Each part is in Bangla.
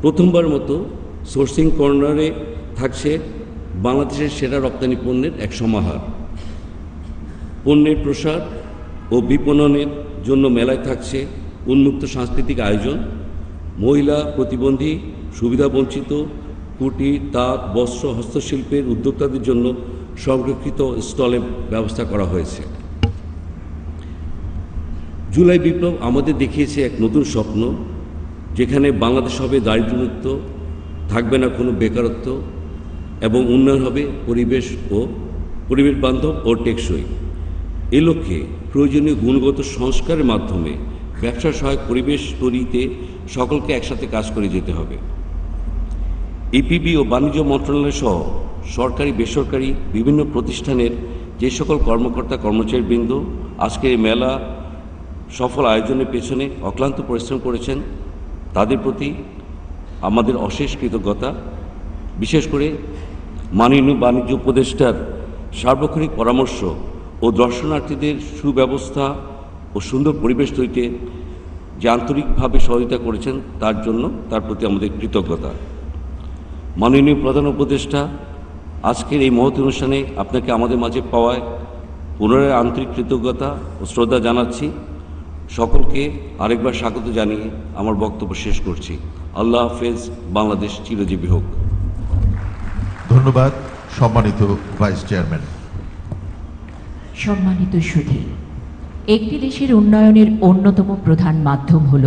প্রথমবার মতো সোর্সিং কর্নারে থাকছে বাংলাদেশের সেরা রপ্তানি পণ্যের এক সমাহার। পণ্যের প্রসার ও বিপণনের জন্য মেলায় থাকছে উন্মুক্ত সাংস্কৃতিক আয়োজন, মহিলা, প্রতিবন্ধী, সুবিধাবঞ্চিত, কুটির, তাঁত, বস্ত্র, হস্তশিল্পের উদ্যোক্তাদের জন্য সংরক্ষিত স্টলের ব্যবস্থা করা হয়েছে। জুলাই বিপ্লব আমাদের দেখিয়েছে এক নতুন স্বপ্ন, যেখানে বাংলাদেশ হবে দারিদ্র্যমুক্ত, থাকবে না কোনো বেকারত্ব এবং উন্নয়ন হবে পরিবেশ বান্ধব ও টেকসই। এ লক্ষ্যে প্রয়োজনীয় গুণগত সংস্কারের মাধ্যমে ব্যবসা সহায়ক পরিবেশ তৈরিতে সকলকে একসাথে কাজ করে যেতে হবে। ইপিবি ও বাণিজ্য মন্ত্রণালয় সহ সরকারি বেসরকারি বিভিন্ন প্রতিষ্ঠানের যে সকল কর্মকর্তা কর্মচারীবৃন্দ আজকের এই মেলা সফল আয়োজনের পেছনে অক্লান্ত পরিশ্রম করেছেন, তাদের প্রতি আমাদের অশেষ কৃতজ্ঞতা। বিশেষ করে মাননীয় বাণিজ্য উপদেষ্টার সার্বক্ষণিক পরামর্শ ও দর্শনার্থীদের সুব্যবস্থা ও সুন্দর পরিবেশ তৈরিতে যে আন্তরিকভাবে সহযোগিতা করেছেন তার প্রতি আমাদের কৃতজ্ঞতা। মাননীয় প্রধান উপদেষ্টা, আজকের এই মহৎ অনুষ্ঠানে আপনাকে আমাদের মাঝে পাওয়ায় পুনরায় আন্তরিক কৃতজ্ঞতা ও শ্রদ্ধা জানাচ্ছি। সকলকে আরেকবার স্বাগত জানিয়ে আমার বক্তব্য শেষ করছি। আল্লাহ হাফেজ। বাংলাদেশ চিরজীবী হোক। ধন্যবাদ সম্মানিত ভাইস চেয়ারম্যান। সম্মানিত সুধী, একটি দেশের উন্নয়নের অন্যতম প্রধান মাধ্যম হল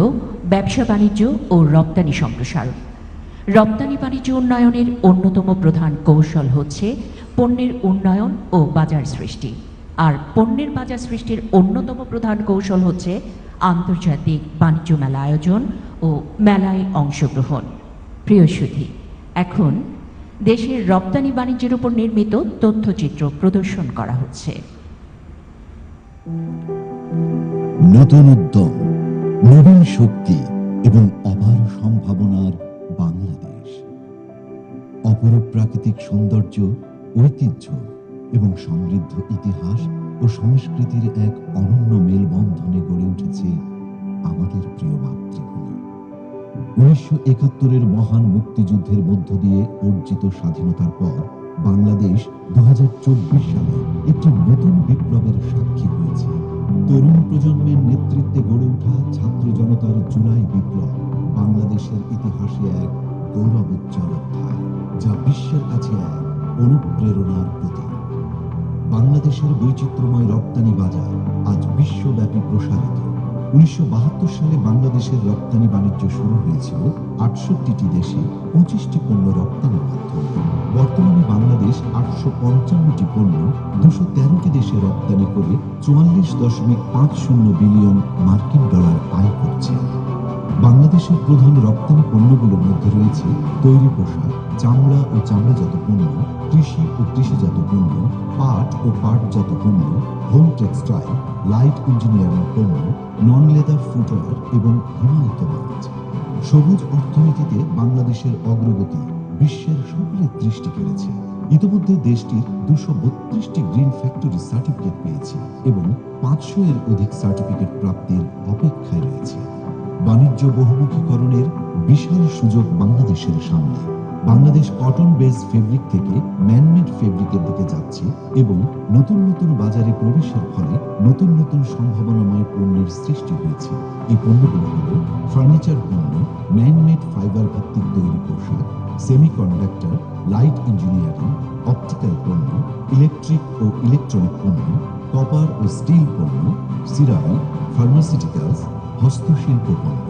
ব্যবসা বাণিজ্য ও রপ্তানি সম্প্রসারণ। রপ্তানি বাণিজ্য উন্নয়নের অন্যতম প্রধান কৌশল হচ্ছে পণ্যের উন্নয়ন ও বাজার সৃষ্টি, আর পণ্যের বাজার সৃষ্টির অন্যতম প্রধান কৌশল হচ্ছে আন্তর্জাতিক বাণিজ্য মেলা আয়োজন ও মেলায় অংশগ্রহণ। প্রিয় সুধী, এখন দেশের রপ্তানি বাণিজ্যের উপর নির্মিত তথ্যচিত্র প্রদর্শন করা হচ্ছে। নতুন উদ্যম, নবীন শক্তি এবং অপার সম্ভাবনার বাংলাদেশ। অপরূপ প্রাকৃতিক সৌন্দর্য, ঐতিহ্য এবং সমৃদ্ধ ইতিহাস ও সংস্কৃতির এক অনন্য মেলবন্ধনে গড়ে উঠেছে আমাদের প্রিয় মাতৃভূমি। 1971-এর মহান মুক্তিযুদ্ধের মধ্য দিয়ে অর্জিত স্বাধীনতার পর বাংলাদেশ 2024 সালে একটি নতুন বিপ্লবের সাক্ষী হয়েছে। তরুণ প্রজন্মের নেতৃত্বে গড়ে ওঠা ছাত্র জনতার জুলাই বিপ্লব বাংলাদেশের ইতিহাসে এক গৌরবোজ্জ্বল অধ্যায়, যা বিশ্বের কাছে এক অনুপ্রেরণার প্রতীক। বাংলাদেশের বৈচিত্র্যময় রপ্তানি বাজার আজ বিশ্বব্যাপী প্রসারিত। 1972 সালে বাংলাদেশের রপ্তানি বাণিজ্য শুরু হয়েছিল 68টি দেশে 25টি পণ্য রপ্তানির মাধ্যমে। বর্তমানে বাংলাদেশ 855টি পণ্য 213টি দেশে রপ্তানি করে 44.50 বিলিয়ন মার্কিন ডলার আয় করছে। বাংলাদেশের প্রধান রপ্তানি পণ্যগুলোর মধ্যে রয়েছে তৈরি পোশাক, চামড়া ও চামড়াজাত পণ্য, কৃষি ও কৃষিজাত পণ্য, পাট ও পাটজাত পণ্য, হোম টেক্সটাইল, লাইট ইঞ্জিনিয়ারিং পণ্য, নন লেদার ফুটওয়্যার এবং হিমায়িত মাছ। সবুজ অর্থনীতিতে বাংলাদেশের অগ্রগতি বিশ্বের সকলের দৃষ্টি কেড়েছে। ইতিমধ্যে দেশটির 232টি গ্রিন ফ্যাক্টরি সার্টিফিকেট পেয়েছে এবং 500-এর অধিক সার্টিফিকেট প্রাপ্তির অপেক্ষায় রয়েছে। বাণিজ্য বহুমুখীকরণের বিশাল সুযোগ বাংলাদেশের সামনে। বাংলাদেশ কটন বেস ফেব্রিক থেকে ম্যানমেড ফেব্রিকের দিকে যাচ্ছে এবং নতুন নতুন বাজারে প্রবেশের ফলে নতুন নতুন সম্ভাবনাময় পণ্যের সৃষ্টি হয়েছে। এই পণ্যগুলো হল ফার্নিচার পণ্য, ম্যানমেড ফাইবার ভিত্তিক তৈরি পোশাক, সেমিকন্ডাক্টর, লাইট ইঞ্জিনিয়ারিং, অপটিক্যাল পণ্য, ইলেকট্রিক ও ইলেকট্রনিক পণ্য, কপার ও স্টিল পণ্য, সিরামিক, ফার্মাসিউটিক্যালস, হস্তশিল্প পণ্য।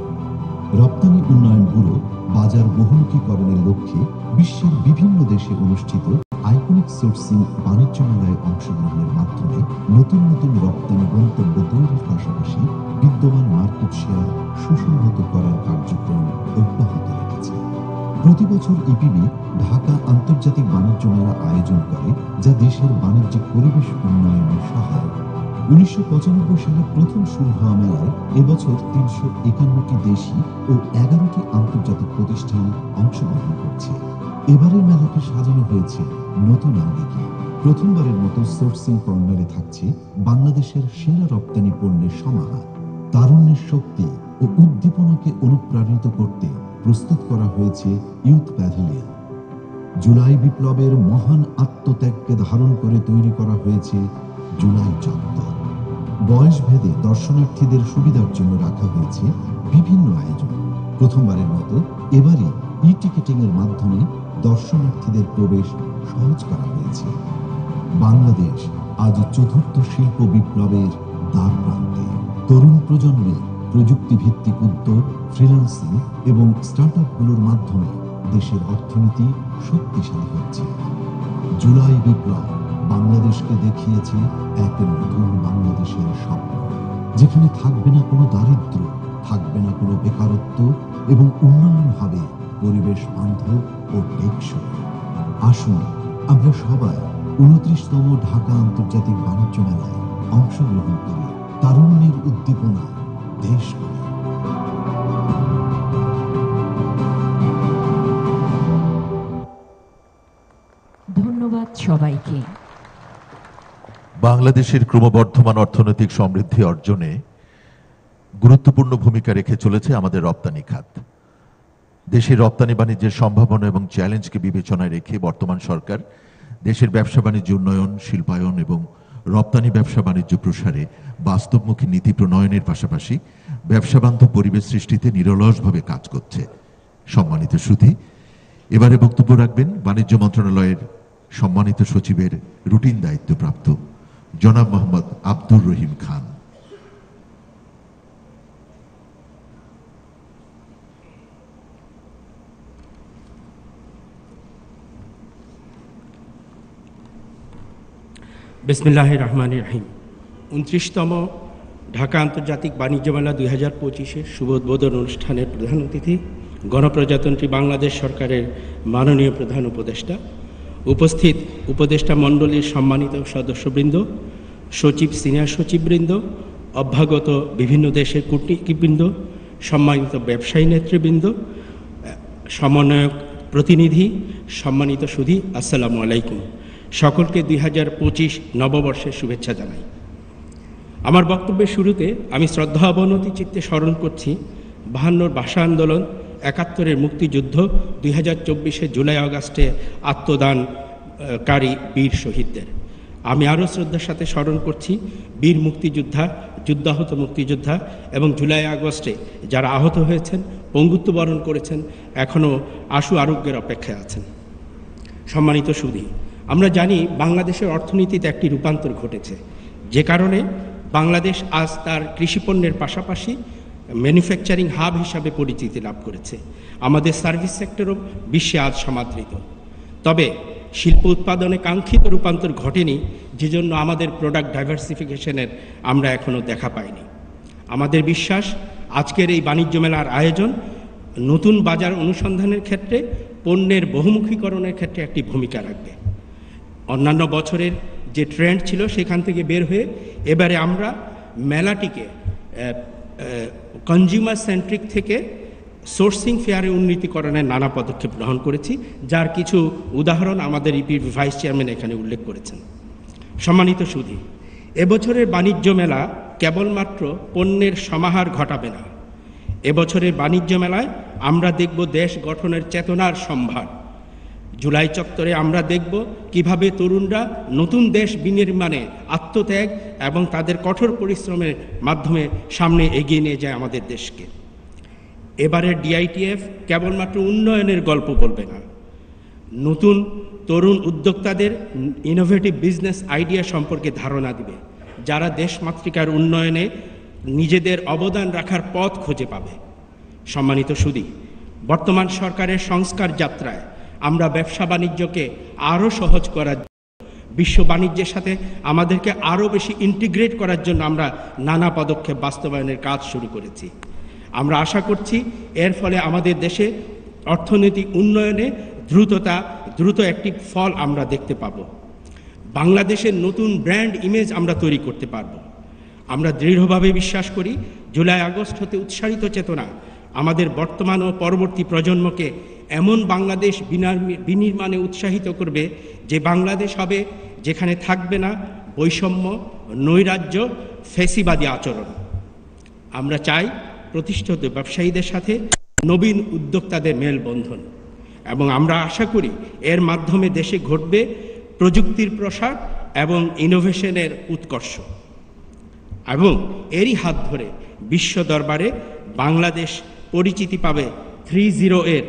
রপ্তানি উন্নয়ন ব্যুরো বাজার বহুমুখীকরণের লক্ষ্যে বিশ্বের বিভিন্ন দেশে অনুষ্ঠিত আইকনিক সোর্সিং বাণিজ্য মেলায় অংশগ্রহণের মাধ্যমে নতুন নতুন রপ্তানি গন্তব্য তৈরির পাশাপাশি বিদ্যমান মার্কেট শেয়ার সুসংহত করার কার্যক্রম অব্যাহত রেখেছে। প্রতি বছর ইপিবি ঢাকা আন্তর্জাতিক বাণিজ্য মেলা আয়োজন করে, যা দেশের বাণিজ্যিক পরিবেশ উন্নয়নে সহায়ক। 1995 সালে প্রথম শুরু হওয়া মেলায় এবছর 351টি দেশি ও 11টি আন্তর্জাতিক প্রতিষ্ঠান অংশগ্রহণ করছে। এবারের মেলাকে সাজানো হয়েছে নতুন আঙ্গিকে। প্রথমবারের মতো সোর্সিং কর্নারে থাকছে বাংলাদেশের সেরা রপ্তানি পণ্যের সমাহার। তারুণ্যের শক্তি ও উদ্দীপনাকে অনুপ্রাণিত করতে প্রস্তুত করা হয়েছে ইউথ প্যাভিলিয়ন। জুলাই বিপ্লবের মহান আত্মত্যাগকে ধারণ করে তৈরি করা হয়েছে জুলাই চত্বর। বয়স ভেদে দর্শনার্থীদের সুবিধার জন্য রাখা হয়েছে বিভিন্ন আয়োজন। প্রথমবারের মতো এবারই টিকেটিং এর মাধ্যমে দর্শনার্থীদের প্রবেশ সহজ করা হয়েছে। বাংলাদেশ আজ চতুর্থ শিল্প বিপ্লবের দ্বার প্রান্তে। তরুণ প্রজন্মের প্রযুক্তি ভিত্তিক উদ্যোগ, ফ্রিল্যান্সিং এবং স্টার্টআপগুলোর মাধ্যমে দেশের অর্থনীতি শক্তিশালী হচ্ছে। জুলাই বিপ্লব বাংলাদেশকে দেখিয়েছে এক নতুন বাংলাদেশের স্বপ্ন, যেখানে থাকবে না কোনো দারিদ্র্য, থাকবে না কোনো বেকারত্ব এবং উন্নয়ন হবে পরিবেশ বান্ধব ও টেকসই। আসুন আমরা সবাই 29তম ঢাকা আন্তর্জাতিক বাণিজ্য মেলায় অংশগ্রহণ করি, তারুণ্যের উদ্দীপনা দেশ গড়ি। ধন্যবাদ সবাইকে। বাংলাদেশের ক্রমবর্ধমান অর্থনৈতিক সমৃদ্ধি অর্জনে গুরুত্বপূর্ণ ভূমিকা রেখে চলেছে আমাদের রপ্তানি খাত। দেশের রপ্তানি বাণিজ্যের সম্ভাবনা এবং চ্যালেঞ্জকে বিবেচনায় রেখে বর্তমান সরকার দেশের ব্যবসা বাণিজ্য উন্নয়ন, শিল্পায়ন এবং রপ্তানি ব্যবসা বাণিজ্য প্রসারে বাস্তবমুখী নীতি প্রণয়নের পাশাপাশি ব্যবসাবান্ধব পরিবেশ সৃষ্টিতে নিরলসভাবে কাজ করছে। সম্মানিত সুধী, এবারে বক্তব্য রাখবেন বাণিজ্য মন্ত্রণালয়ের সম্মানিত সচিবের রুটিন দায়িত্বপ্রাপ্ত জনাব মোহাম্মদ আব্দুর রহিম খান। বিসমিল্লাহির রহমানির রহিম। 29তম ঢাকা আন্তর্জাতিক বাণিজ্য মেলা 2025-এর শুভ উদ্বোধন অনুষ্ঠানের প্রধান অতিথি গণপ্রজাতন্ত্রী বাংলাদেশ সরকারের মাননীয় প্রধান উপদেষ্টা, উপস্থিত উপদেষ্টা মণ্ডলীর সম্মানিত সদস্যবৃন্দ, সচিব, সিনিয়র সচিববৃন্দ, অভ্যাগত বিভিন্ন দেশের কূটনীতিবৃন্দ, সম্মানিত ব্যবসায়ী নেতৃবৃন্দ, সমন্বয়ক প্রতিনিধি, সম্মানিত সুধী, আসসালামু আলাইকুম। সকলকে 2025 নববর্ষের শুভেচ্ছা জানাই। আমার বক্তব্যের শুরুতে আমি শ্রদ্ধা অবনতি চিত্তে স্মরণ করছি 52 ভাষা আন্দোলন, 71-এর মুক্তিযুদ্ধ, 2024-এ জুলাই আগস্টে আত্মদানকারী বীর শহীদদের। আমি আরও শ্রদ্ধার সাথে স্মরণ করছি বীর মুক্তিযোদ্ধা, যুদ্ধাহত মুক্তিযোদ্ধা এবং জুলাই আগস্টে যারা আহত হয়েছেন, পঙ্গুত্ব বরণ করেছেন, এখনও আশু আরোগ্যের অপেক্ষায় আছেন। সম্মানিত সুধী, আমরা জানি বাংলাদেশের অর্থনীতিতে একটি রূপান্তর ঘটেছে, যে কারণে বাংলাদেশ আজ তার কৃষিপণ্যের পাশাপাশি ম্যানুফ্যাকচারিং হাব হিসাবে পরিচিতি লাভ করেছে। আমাদের সার্ভিস সেক্টরও বিশ্বে আজ সমাদৃত। তবে শিল্প উৎপাদনে কাঙ্ক্ষিত রূপান্তর ঘটেনি, যেজন্য আমাদের প্রোডাক্ট ডাইভার্সিফিকেশনের আমরা এখনও দেখা পাইনি। আমাদের বিশ্বাস আজকের এই বাণিজ্য মেলার আয়োজন নতুন বাজার অনুসন্ধানের ক্ষেত্রে, পণ্যের বহুমুখীকরণের ক্ষেত্রে একটি ভূমিকা রাখবে। অন্যান্য বছরের যে ট্রেন্ড ছিল সেখান থেকে বের হয়ে এবারে আমরা মেলাটিকে কনজিউমার সেন্ট্রিক থেকে সোর্সিং ফেয়ারে উন্নীতকরণের নানা পদক্ষেপ গ্রহণ করেছি, যার কিছু উদাহরণ আমাদের ইপি ভাইস চেয়ারম্যান এখানে উল্লেখ করেছেন। সম্মানিত সুধী, এবছরের বাণিজ্য মেলা কেবলমাত্র পণ্যের সমাহার ঘটাবে না। এবছরের বাণিজ্য মেলায় আমরা দেখব দেশ গঠনের চেতনার সম্ভার। জুলাই চত্বরে আমরা দেখব কিভাবে তরুণরা নতুন দেশ বিনির্মাণে আত্মত্যাগ এবং তাদের কঠোর পরিশ্রমের মাধ্যমে সামনে এগিয়ে নিয়ে যায় আমাদের দেশকে। এবারের ডিআইটিএফ কেবলমাত্র উন্নয়নের গল্প বলবে না, নতুন তরুণ উদ্যোক্তাদের ইনোভেটিভ বিজনেস আইডিয়া সম্পর্কে ধারণা দিবে, যারা দেশমাতৃকার উন্নয়নে নিজেদের অবদান রাখার পথ খুঁজে পাবে। সম্মানিত সুধী, বর্তমান সরকারের সংস্কার যাত্রায় আমরা ব্যবসা বাণিজ্যকে আরও সহজ করার, বিশ্ব বাণিজ্যের সাথে আমাদেরকে আরও বেশি ইন্টিগ্রেট করার জন্য আমরা নানা পদক্ষেপ বাস্তবায়নের কাজ শুরু করেছি। আমরা আশা করছি এর ফলে আমাদের দেশে অর্থনৈতিক উন্নয়নে দ্রুত একটি ফল আমরা দেখতে পাব। বাংলাদেশের নতুন ব্র্যান্ড ইমেজ আমরা তৈরি করতে পারব। আমরা দৃঢ়ভাবে বিশ্বাস করি জুলাই আগস্ট হতে উৎসারিত চেতনা আমাদের বর্তমান ও পরবর্তী প্রজন্মকে এমন বাংলাদেশ বিনির্মাণে উৎসাহিত করবে, যে বাংলাদেশ হবে যেখানে থাকবে না বৈষম্য, নৈরাজ্য, ফ্যাসিবাদী আচরণ। আমরা চাই প্রতিষ্ঠিত ব্যবসায়ীদের সাথে নবীন উদ্যোক্তাদের মেলবন্ধন, এবং আমরা আশা করি এর মাধ্যমে দেশে ঘটবে প্রযুক্তির প্রসার এবং ইনোভেশনের উৎকর্ষ, এবং এরই হাত ধরে বিশ্ব দরবারে বাংলাদেশ পরিচিতি পাবে 3.0 এর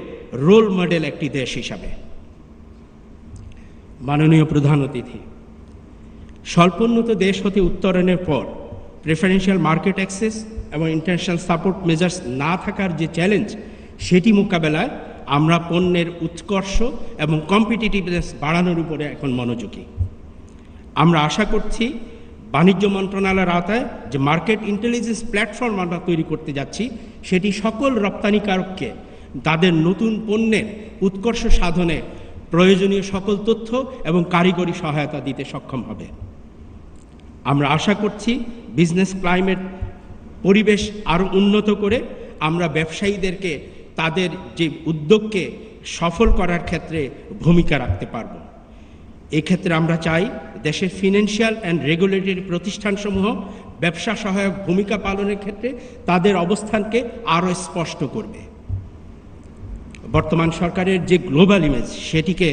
রোল মডেল একটি দেশ হিসাবে। মাননীয় প্রধান অতিথি, স্বল্পোন্নত দেশ হতে উত্তরণের পর প্রেফারেন্সিয়াল মার্কেট অ্যাক্সেস এবং ইন্টারন্যাশনাল সাপোর্ট মেজার্স না থাকার যে চ্যালেঞ্জ, সেটি মোকাবেলায় আমরা পণ্যের উৎকর্ষ এবং কম্পিটিটিভনেস বাড়ানোর উপরে এখন মনোযোগী। আমরা আশা করছি বাণিজ্য মন্ত্রণালয়ের আওতায় যে মার্কেট ইন্টেলিজেন্স প্ল্যাটফর্ম আমরা তৈরি করতে যাচ্ছি, সেটি সকল রপ্তানিকারককে তাদের নতুন পণ্যের উৎকর্ষ সাধনে প্রয়োজনীয় সকল তথ্য এবং কারিগরি সহায়তা দিতে সক্ষম হবে। আমরা আশা করছি বিজনেস ক্লাইমেট পরিবেশ আরও উন্নত করে আমরা ব্যবসায়ীদেরকে তাদের যে উদ্যোগকে সফল করার ক্ষেত্রে ভূমিকা রাখতে পারব। এক্ষেত্রে আমরা চাই দেশের ফিনান্সিয়াল অ্যান্ড রেগুলেটরি প্রতিষ্ঠানসমূহ ব্যবসা সহায়ক ভূমিকা পালনের ক্ষেত্রে তাদের অবস্থানকে আরও স্পষ্ট করবে। বর্তমান সরকারের যে গ্লোবাল ইমেজ, সেটিকে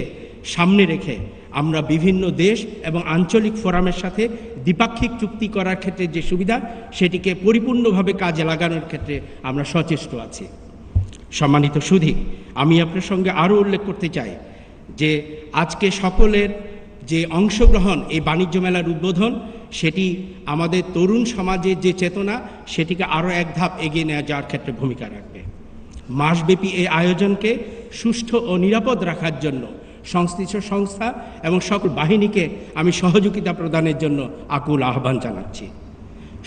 সামনে রেখে আমরা বিভিন্ন দেশ এবং আঞ্চলিক ফোরামের সাথে দ্বিপাক্ষিক চুক্তি করার ক্ষেত্রে যে সুবিধা, সেটিকে পরিপূর্ণভাবে কাজে লাগানোর ক্ষেত্রে আমরা সচেষ্ট আছি। সম্মানিত সুধী, আমি আপনার সঙ্গে আরও উল্লেখ করতে চাই যে আজকে সকলের যে অংশগ্রহণ এই বাণিজ্য মেলার উদ্বোধন, সেটি আমাদের তরুণ সমাজের যে চেতনা, সেটিকে আরও এক ধাপ এগিয়ে নিয়ে যাওয়ার ক্ষেত্রে ভূমিকা রাখবে। মাসব্যাপী এই আয়োজনকে সুষ্ঠু ও নিরাপদ রাখার জন্য সংশ্লিষ্ট সংস্থা এবং সকল বাহিনীকে আমি সহযোগিতা প্রদানের জন্য আকুল আহ্বান জানাচ্ছি।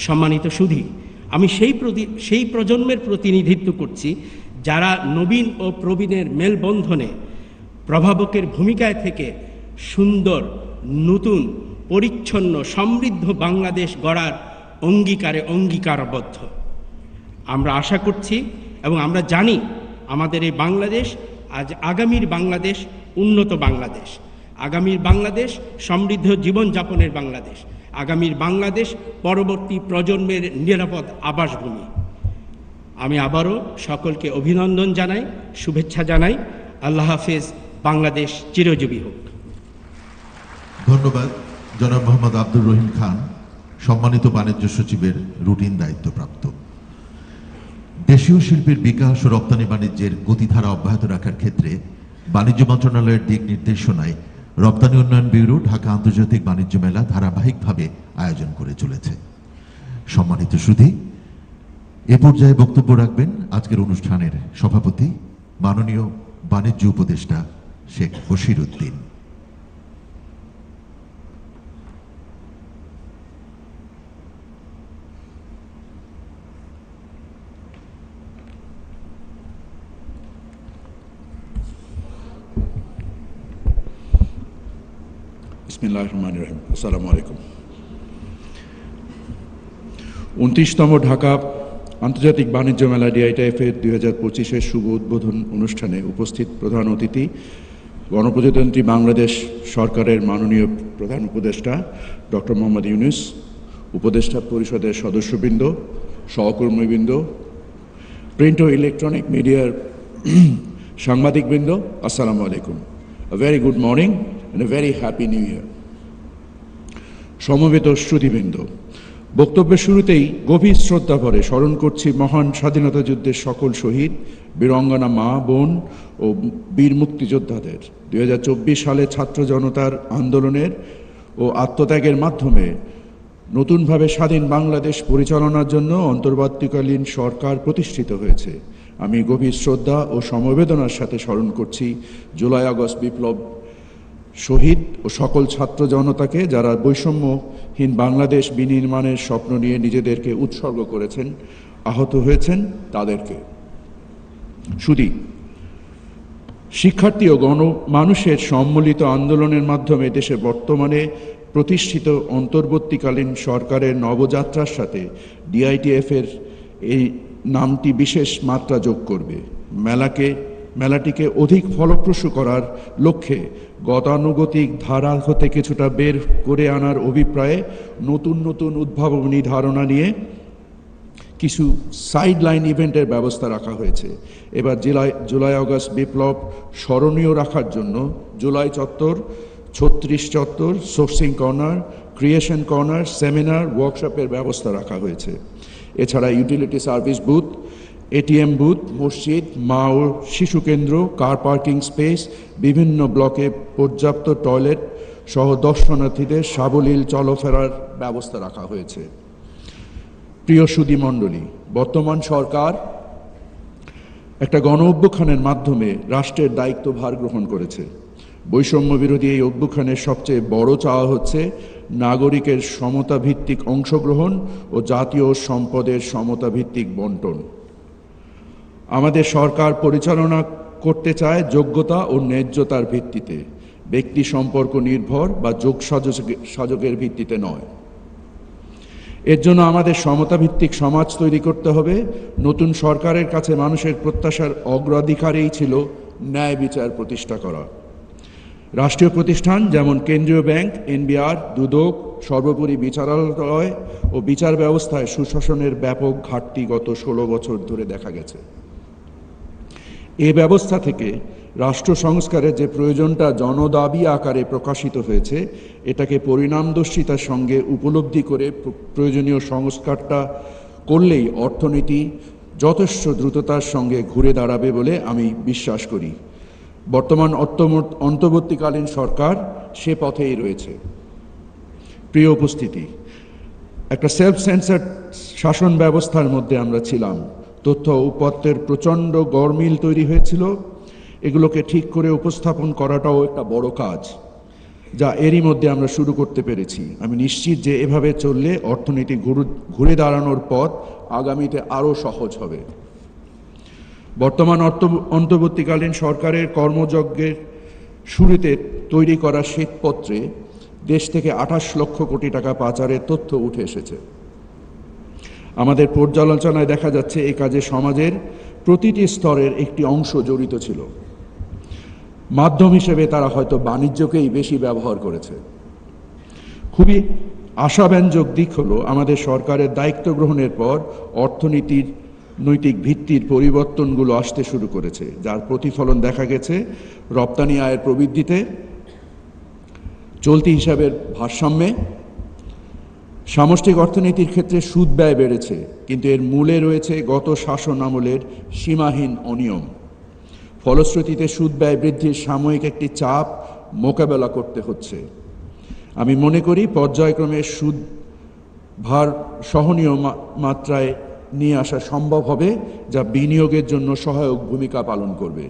সম্মানিত সুধী, আমি সেই প্রজন্মের প্রতিনিধিত্ব করছি যারা নবীন ও প্রবীণের মেলবন্ধনে প্রভাবকের ভূমিকায় থেকে সুন্দর, নতুন, পরিচ্ছন্ন, সমৃদ্ধ বাংলাদেশ গড়ার অঙ্গীকারবদ্ধ। আমরা আশা করছি এবং আমরা জানি আমাদের এই বাংলাদেশ আগামীর বাংলাদেশ উন্নত বাংলাদেশ, আগামীর বাংলাদেশ সমৃদ্ধ জীবনযাপনের বাংলাদেশ, আগামীর বাংলাদেশ পরবর্তী প্রজন্মের নিরাপদ আবাসভূমি। আমি আবারও সকলকে অভিনন্দন জানাই, শুভেচ্ছা জানাই। আল্লাহ হাফেজ। বাংলাদেশ চিরজীবী হোক। ধন্যবাদ জনাব মোহাম্মদ আব্দুর রহিম খান, সম্মানিত বাণিজ্য সচিবের রুটিন দায়িত্বপ্রাপ্ত। দেশীয় শিল্পের বিকাশ ও রপ্তানি বাণিজ্যের গতিধারা অব্যাহত রাখার ক্ষেত্রে বাণিজ্য মন্ত্রণালয়ের দিক নির্দেশনায় রপ্তানি উন্নয়ন ব্যুরো ঢাকা আন্তর্জাতিক বাণিজ্য মেলা ধারাবাহিকভাবে আয়োজন করে চলেছে। সম্মানিত সুধী, এ পর্যায়ে বক্তব্য রাখবেন আজকের অনুষ্ঠানের সভাপতি মাননীয় বাণিজ্য উপদেষ্টা শেখ বশির উদ্দিন। বিসমিল্লাহির রহমানির রহিম। আসসালামু আলাইকুম। 29তম ঢাকা আন্তর্জাতিক বাণিজ্য মেলা ডিআইটিএফের 2025-এর শুভ উদ্বোধন অনুষ্ঠানে উপস্থিত প্রধান অতিথি, গণপ্রজাতন্ত্রী বাংলাদেশ সরকারের মাননীয় প্রধান উপদেষ্টা ডক্টর মোহাম্মদ ইউনূস, উপদেষ্টা পরিষদের সদস্যবৃন্দ, সহকর্মীবৃন্দ, প্রিন্ট ও ইলেকট্রনিক মিডিয়ার সাংবাদিকবৃন্দ, আসসালামু আলাইকুম। A very good morning and a very happy new year. সমবেত শ্রুতিবৃন্দ, বক্তব্যের শুরুতেই গভীর শ্রদ্ধা ভরে স্মরণ করছি মহান স্বাধীনতা যুদ্ধের সকল শহীদ, বীরাঙ্গনা মা, বোন ও বীর মুক্তিযোদ্ধাদের। 2024 সালে ছাত্র জনতার আন্দোলনের ও আত্মত্যাগের মাধ্যমে নতুনভাবে স্বাধীন বাংলাদেশ পরিচালনার জন্য অন্তর্বর্তীকালীন সরকার প্রতিষ্ঠিত হয়েছে। আমি গভীর শ্রদ্ধা ও সমবেদনার সাথে স্মরণ করছি জুলাই আগস্ট বিপ্লব শহীদ ও সকল ছাত্র জনতাকে, যারা বৈষম্যহীন বাংলাদেশ বিনির্মাণের স্বপ্ন নিয়ে নিজেদেরকে উৎসর্গ করেছেন, আহত হয়েছেন তাদেরকে। শুধু শিক্ষার্থী ও গণমানুষের সম্মিলিত আন্দোলনের মাধ্যমে দেশে বর্তমানে প্রতিষ্ঠিত অন্তর্বর্তীকালীন সরকারের নবযাত্রার সাথে ডিআইটিএফের এই নামটি বিশেষ মাত্রা যোগ করবে। মেলাটিকে অধিক ফলপ্রসূ করার লক্ষ্যে গতানুগতিক ধারা হতে কিছুটা বের করে আনার অভিপ্রায়ে নতুন নতুন উদ্ভাবনী ধারণা নিয়ে কিছু সাইড লাইন ইভেন্টের ব্যবস্থা রাখা হয়েছে। এবার জুলাই আগস্ট বিপ্লব স্মরণীয় রাখার জন্য জুলাই চত্বর, 36 চত্বর, sourcing corner, creation corner, seminar, ওয়ার্কশপের ব্যবস্থা রাখা হয়েছে। এছাড়া utility service booth, ATM booth, মসজিদ, মা ও শিশু কেন্দ্র, কার পার্কিং স্পেস, বিভিন্ন ব্লকে পর্যাপ্ত টয়লেট সহ দর্শনার্থীদের সাবলীল চলাফেরার ব্যবস্থা রাখা হয়েছে। প্রিয় সুধী মণ্ডলী, বর্তমান সরকার একটা গণ অভ্যুত্থানের মাধ্যমে রাষ্ট্রের দায়িত্বভার গ্রহণ করেছে। বৈষম্য বিরোধী এই অভ্যুত্থানের সবচেয়ে বড় চাওয়া হচ্ছে নাগরিকের সমতা ভিত্তিক অংশগ্রহণ ও জাতীয় সম্পদের সমতা ভিত্তিক বন্টন। আমাদের সরকার পরিচালনা করতে চায় যোগ্যতা ও ন্যায্যতার ভিত্তিতে, ব্যক্তি সম্পর্ক নির্ভর বা যোগসাজকের ভিত্তিতে নয়। এর জন্য আমাদের সমতাভিত্তিক সমাজ তৈরি করতে হবে। নতুন সরকারের কাছে মানুষের প্রত্যাশার অগ্রাধিকারেই ছিল ন্যায় বিচার প্রতিষ্ঠা করা। রাষ্ট্রীয় প্রতিষ্ঠান যেমন কেন্দ্রীয় ব্যাংক, এনবিআর, দুদক, সর্বোপরি বিচারালয় ও বিচার ব্যবস্থায় সুশাসনের ব্যাপক ঘাটতি গত 16 বছর ধরে দেখা গেছে। এ ব্যবস্থা থেকে রাষ্ট্র সংস্কারের যে প্রয়োজনটা জনদাবি আকারে প্রকাশিত হয়েছে, এটাকে পরিণামদর্শিতার সঙ্গে উপলব্ধি করে প্রয়োজনীয় সংস্কারটা করলেই অর্থনীতি যথেষ্ট দ্রুততার সঙ্গে ঘুরে দাঁড়াবে বলে আমি বিশ্বাস করি। বর্তমান অন্তর্বর্তীকালীন সরকার সে পথেই রয়েছে। প্রিয় উপস্থিতি, একটা সেলফ সেন্সার শাসন ব্যবস্থার মধ্যে আমরা ছিলাম। তথ্য উপাত্তের প্রচণ্ড গরমিল তৈরি হয়েছিল। এগুলোকে ঠিক করে উপস্থাপন করাটাও একটা বড় কাজ, যা এরই মধ্যে আমরা শুরু করতে পেরেছি। আমি নিশ্চিত যে এভাবে চললে অর্থনীতি ঘুরে দাঁড়ানোর পথ আগামীতে আরও সহজ হবে। বর্তমান অন্তর্বর্তীকালীন সরকারের কর্মযজ্ঞের শুরুতে তৈরি করা শ্বেতপত্রে দেশ থেকে 28 লক্ষ কোটি টাকা পাচারের তথ্য উঠে এসেছে। আমাদের পর্যালোচনায় দেখা যাচ্ছে এই কাজে সমাজের প্রতিটি স্তরের একটি অংশ জড়িত ছিল। মাধ্যম হিসেবে তারা হয়তো বাণিজ্যকেই বেশি ব্যবহার করেছে। খুবই আশাব্যঞ্জক দিক হলো আমাদের সরকারের দায়িত্ব গ্রহণের পর অর্থনীতির নৈতিক ভিত্তির পরিবর্তনগুলো আসতে শুরু করেছে, যার প্রতিফলন দেখা গেছে রপ্তানি আয়ের প্রবৃদ্ধিতে, চলতি হিসাবের ভারসাম্যে। সামষ্টিক অর্থনীতির ক্ষেত্রে সুদ ব্যয় বেড়েছে, কিন্তু এর মূলে রয়েছে গত শাসন আমলের সীমাহীন অনিয়ম। ফলশ্রুতিতে সুদ ব্যয় বৃদ্ধির সাময়িক একটি চাপ মোকাবেলা করতে হচ্ছে। আমি মনে করি পর্যায়ক্রমে সুদ ভার সহনীয় মাত্রায় নিয়ে আসা সম্ভব হবে, যা বিনিয়োগের জন্য সহায়ক ভূমিকা পালন করবে।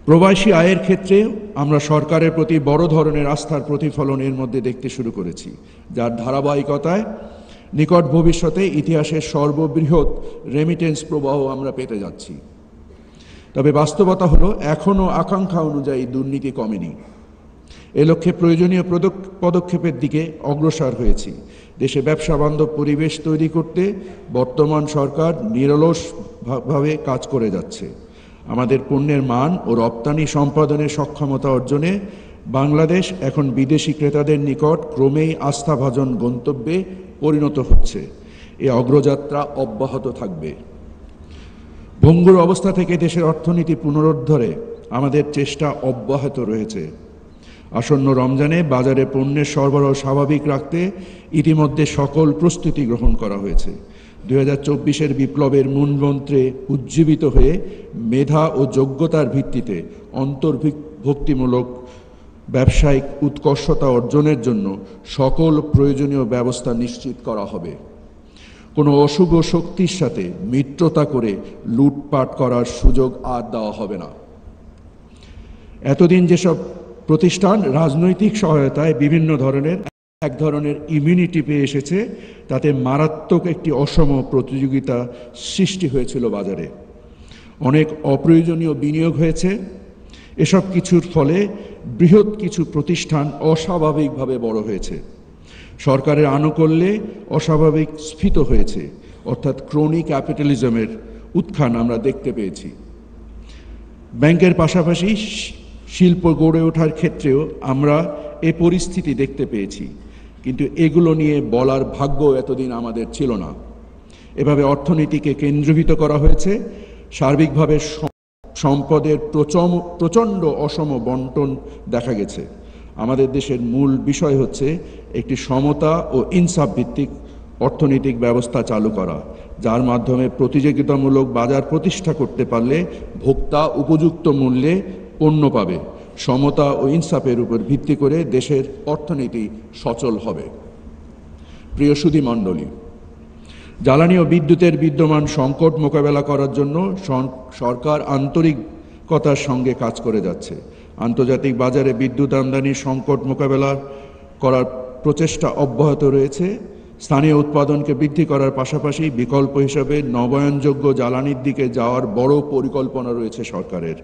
প্রবাসী আয়ের ক্ষেত্রে আমরা সরকারের প্রতি বড় ধরনের আস্থার প্রতিফলন এর মধ্যে দেখতে শুরু করেছি, যার ধারাবাহিকতায় নিকট ভবিষ্যতে ইতিহাসের সর্ববৃহৎ রেমিটেন্স প্রবাহ আমরা পেতে যাচ্ছি। তবে বাস্তবতা হলো এখনও আকাঙ্ক্ষা অনুযায়ী দুর্নীতি কমেনি। এ লক্ষ্যে প্রয়োজনীয় পদক্ষেপের দিকে অগ্রসর হয়েছি। দেশে ব্যবসা বান্ধব পরিবেশ তৈরি করতে বর্তমান সরকার নিরলসভাবে কাজ করে যাচ্ছে। আমাদের পণ্যের মান ও রপ্তানি সম্পাদনের সক্ষমতা অর্জনে বাংলাদেশ এখন বিদেশি ক্রেতাদের নিকট ক্রমেই আস্থাভাজন গন্তব্যে পরিণত হচ্ছে। এ অগ্রযাত্রা অব্যাহত থাকবে। ভঙ্গুর অবস্থা থেকে দেশের অর্থনীতি পুনরুদ্ধারে আমাদের চেষ্টা অব্যাহত রয়েছে। আসন্ন রমজানে বাজারে পণ্যের সরবরাহ স্বাভাবিক রাখতে ইতিমধ্যে সকল প্রস্তুতি গ্রহণ করা হয়েছে। 2024-এর বিপ্লবের মূলমন্ত্রে উজ্জীবিত হয়ে মেধা ও যোগ্যতার ভিত্তিতে অন্তর্ভুক্তিমূলক ব্যবসায়িক উৎকর্ষতা অর্জনের জন্য সকল প্রয়োজনীয় ব্যবস্থা নিশ্চিত করা হবে। কোনো অশুভ শক্তির সাথে মিত্রতা করে লুটপাট করার সুযোগ আর দেওয়া হবে না। এতদিন যেসব প্রতিষ্ঠান রাজনৈতিক সহায়তায় বিভিন্ন ধরনের এক ধরনের ইমিউনিটি পেয়ে এসেছে, তাতে মারাত্মক একটি অসম প্রতিযোগিতা সৃষ্টি হয়েছিল বাজারে। অনেক অপ্রয়োজনীয় বিনিয়োগ হয়েছে। এসব কিছুর ফলে বৃহৎ কিছু প্রতিষ্ঠান অস্বাভাবিকভাবে বড় হয়েছে। সরকারের আনুকূল্যে অস্বাভাবিক স্ফীত হয়েছে, অর্থাৎ ক্রনি ক্যাপিটালিজমের উত্থান আমরা দেখতে পেয়েছি। ব্যাংকের পাশাপাশি শিল্প গড়ে ওঠার ক্ষেত্রেও আমরা এ পরিস্থিতি দেখতে পেয়েছি, কিন্তু এগুলো নিয়ে বলার ভাগ্য এতদিন আমাদের ছিল না। এভাবে অর্থনীতিকে কেন্দ্রীভূত করা হয়েছে। সার্বিকভাবে সম্পদের প্রচণ্ড অসম বন্টন দেখা গেছে। আমাদের দেশের মূল বিষয় হচ্ছে একটি সমতা ও ইনসাফ ভিত্তিক অর্থনৈতিক ব্যবস্থা চালু করা, যার মাধ্যমে প্রতিযোগিতামূলক বাজার প্রতিষ্ঠা করতে পারলে ভোক্তা উপযুক্ত মূল্যে পণ্য পাবে। সমতা ও ইনসাফের উপর ভিত্তি করে দেশের অর্থনীতি সচল হবে। প্রিয় সুধী মণ্ডলী, জ্বালানি ও বিদ্যুতের বিদ্যমান সংকট মোকাবেলা করার জন্য সরকার আন্তরিকতার সঙ্গে কাজ করে যাচ্ছে। আন্তর্জাতিক বাজারে বিদ্যুৎ আমদানির সংকট মোকাবেলা করার প্রচেষ্টা অব্যাহত রয়েছে। স্থানীয় উৎপাদনকে বৃদ্ধি করার পাশাপাশি বিকল্প হিসাবে নবায়নযোগ্য জ্বালানির দিকে যাওয়ার বড় পরিকল্পনা রয়েছে সরকারের।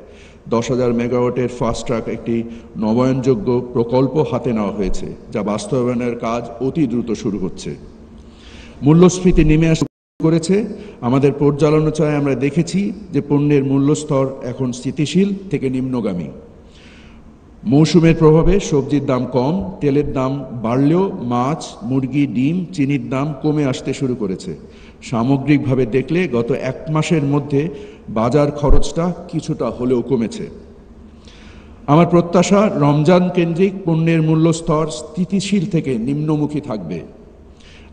10,000 মেগাওয়াটের ফাস্ট ট্র্যাক একটি নবায়নযোগ্য প্রকল্প হাতে নেওয়া হয়েছে, যা বাস্তবায়নের কাজ অতি দ্রুত শুরু হচ্ছে। মূল্যস্ফীতি নেমে আসা করেছে। আমাদের পর্যালোচনায় আমরা দেখেছি যে পণ্যের মূল্যস্তর এখন স্থিতিশীল থেকে নিম্নগামী। মৌসুমের প্রভাবে সবজির দাম কম, তেলের দাম বাড়লেও মাছ, মুরগি, ডিম, চিনির দাম কমে আসতে শুরু করেছে। সামগ্রিকভাবে দেখলে গত 1 মাসের মধ্যে বাজার খরচটা কিছুটা হলেও কমেছে। আমার প্রত্যাশা রমজান কেন্দ্রিক পণ্যের মূল্যস্তর স্থিতিশীল থেকে নিম্নমুখী থাকবে।